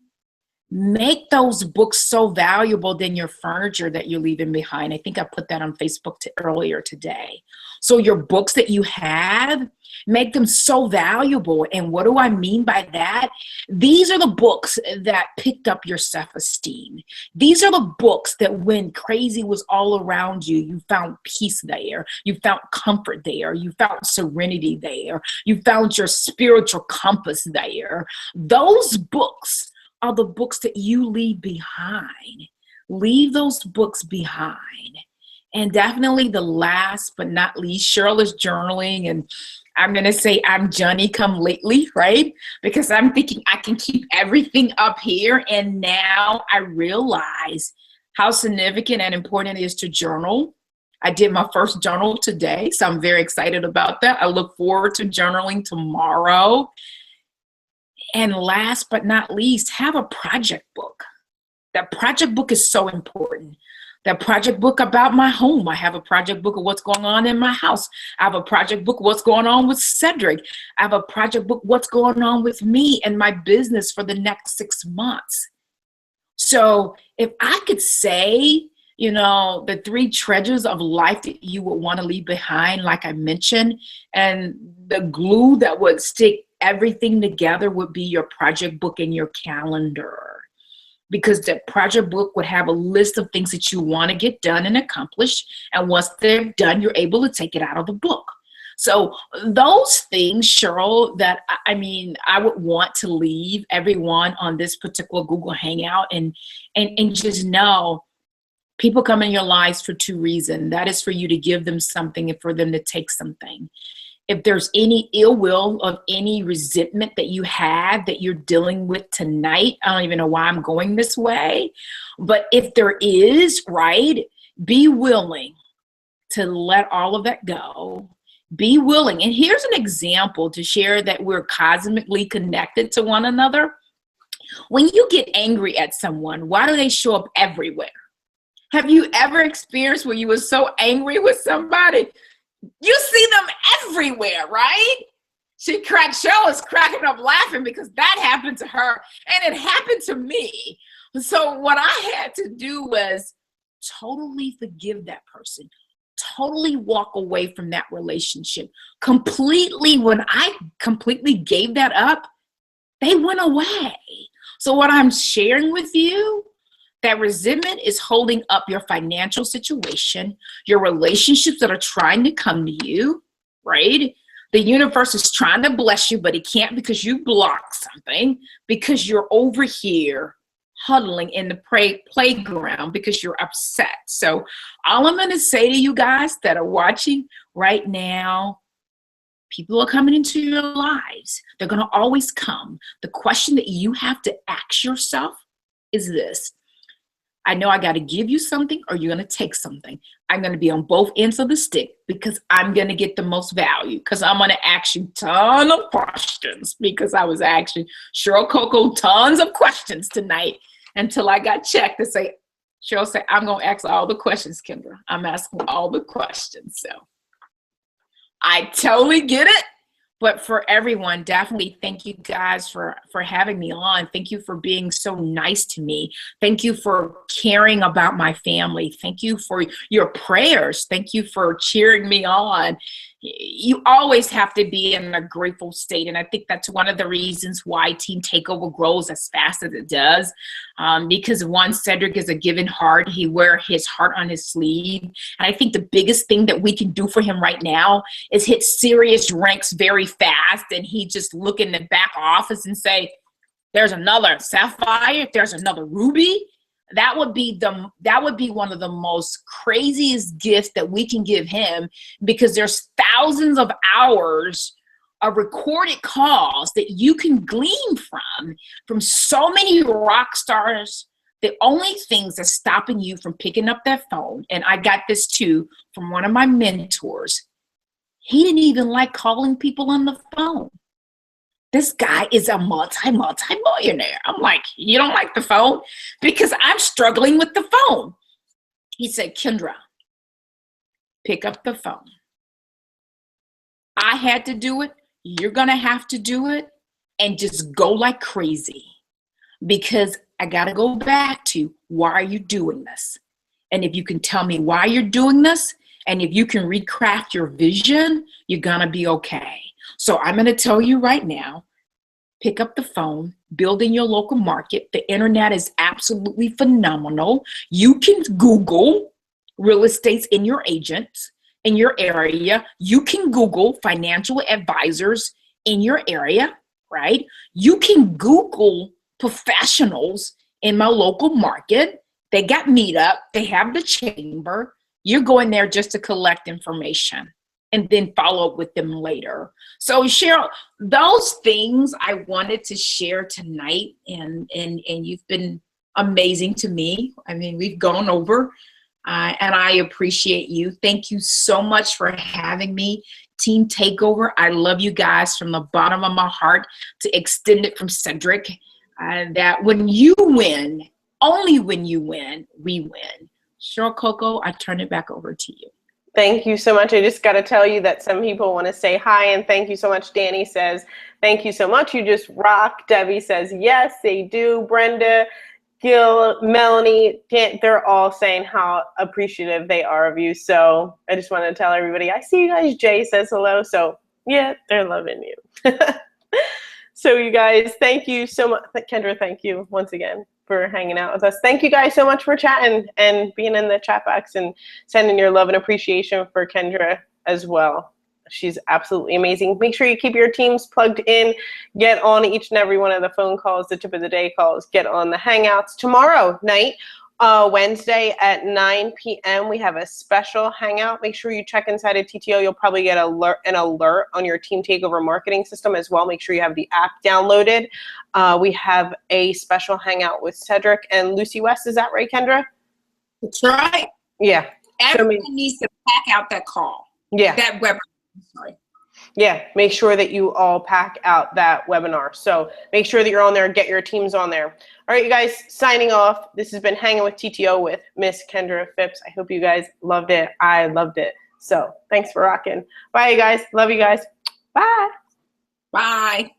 Make those books so valuable than your furniture that you're leaving behind. I think I put that on Facebook earlier today. So your books that you have, make them so valuable. And what do I mean by that? These are the books that picked up your self-esteem. These are the books that when crazy was all around you, you found peace there. You found comfort there. You found serenity there. You found your spiritual compass there. Those books are the books that you leave behind. Leave those books behind. And definitely the last but not least, Cheryl is journaling, and I'm going to say I'm Johnny come lately, right? Because I'm thinking I can keep everything up here. And now I realize how significant and important it is to journal. I did my first journal today, so I'm very excited about that. I look forward to journaling tomorrow. And last but not least, have a project book. That project book is so important. That project book about my home. I have a project book of what's going on in my house. I have a project book of what's going on with Cedric. I have a project book what's going on with me and my business for the next 6 months. So if I could say, the 3 treasures of life that you would want to leave behind, like I mentioned, and the glue that would stick everything together would be your project book and your calendar. Because that project book would have a list of things that you want to get done and accomplish. And once they're done, you're able to take it out of the book. So those things, Cheryl, that I would want to leave everyone on this particular Google Hangout and just know people come in your lives for 2 reasons. That is for you to give them something and for them to take something. If there's any ill will of any resentment that you have that you're dealing with tonight, I don't even know why I'm going this way, but if there is, right, be willing to let all of that go. Be willing. And here's an example to share that we're cosmically connected to one another. When you get angry at someone, why do they show up everywhere? Have you ever experienced where you were so angry with somebody? You see them everywhere, right? Cheryl is cracking up laughing because that happened to her and it happened to me. So what I had to do was totally forgive that person. totally walk away from that relationship completely. When I completely gave that up, they went away. So what I'm sharing with you, that resentment is holding up your financial situation, your relationships that are trying to come to you, right? The universe is trying to bless you, but it can't because you blocked something, because you're over here huddling in the playground because you're upset. So all I'm going to say to you guys that are watching right now, people are coming into your lives. They're going to always come. The question that you have to ask yourself is this: I know I got to give you something, or you're going to take something. I'm going to be on both ends of the stick because I'm going to get the most value, because I'm going to ask you a ton of questions, because I was asking Cheryl Coco tons of questions tonight until I got checked to say, Cheryl said, I'm going to ask all the questions, Kendra. I'm asking all the questions. So I totally get it. But for everyone, definitely thank you guys for having me on. Thank you for being so nice to me. Thank you for caring about my family. Thank you for your prayers. Thank you for cheering me on. You always have to be in a grateful state. And I think that's one of the reasons why Team Takeover grows as fast as it does. Because one, Cedric is a giving heart. He wears his heart on his sleeve. And I think the biggest thing that we can do for him right now is hit serious ranks very fast. And he just look in the back office and say, there's another sapphire, there's another ruby. That would be one of the most craziest gifts that we can give him, because there's thousands of hours of recorded calls that you can glean from so many rock stars. The only things that's stopping you from picking up that phone, and I got this too from one of my mentors, he didn't even like calling people on the phone. This guy is a multi-millionaire. I'm like, you don't like the phone? Because I'm struggling with the phone. He said, Kendra, pick up the phone. I had to do it. You're going to have to do it, and just go like crazy, because I got to go back to, why are you doing this? And if you can tell me why you're doing this, and if you can recraft your vision, you're going to be okay. So I'm going to tell you right now, pick up the phone, build in your local market. The internet is absolutely phenomenal. You can Google real estates in your agents in your area. You can Google financial advisors in your area, right? You can Google professionals in my local market. They got Meetup. They have the chamber. You're going there just to collect information and then follow up with them later. So Cheryl, those things I wanted to share tonight, and you've been amazing to me. I mean, we've gone over, and I appreciate you. Thank you so much for having me. Team Takeover, I love you guys from the bottom of my heart, to extend it from Cedric, that when you win, only when you win, we win. Cheryl Coco, I turn it back over to you. Thank you so much. I just got to tell you that some people want to say hi, and thank you so much. Danny says, thank you so much. You just rock. Debbie says, yes, they do. Brenda, Gil, Melanie, they're all saying how appreciative they are of you. So I just want to tell everybody, I see you guys. Jay says hello. So yeah, they're loving you. So you guys, thank you so much. Kendra, thank you once again for hanging out with us. Thank you guys so much for chatting and being in the chat box and sending your love and appreciation for Kendra as well. She's absolutely amazing. Make sure you keep your teams plugged in. Get on each and every one of the phone calls, the tip of the day calls. Get on the Hangouts. Tomorrow night, Wednesday at 9 p.m. we have a special Hangout. Make sure you check inside of TTO. You'll probably get an alert on your Team Takeover marketing system as well. Make sure you have the app downloaded. We have a special Hangout with Cedric and Lucy West. Is that right, Kendra? That's right. Yeah. Everyone needs to pack out that call. Yeah. That webinar. Sorry. Yeah, make sure that you all pack out that webinar. So make sure that you're on there and get your teams on there. All right, you guys, signing off. This has been Hanging with TTO with Miss Kendra Fipps. I hope you guys loved it. I loved it. So thanks for rocking. Bye, you guys. Love you guys. Bye. Bye.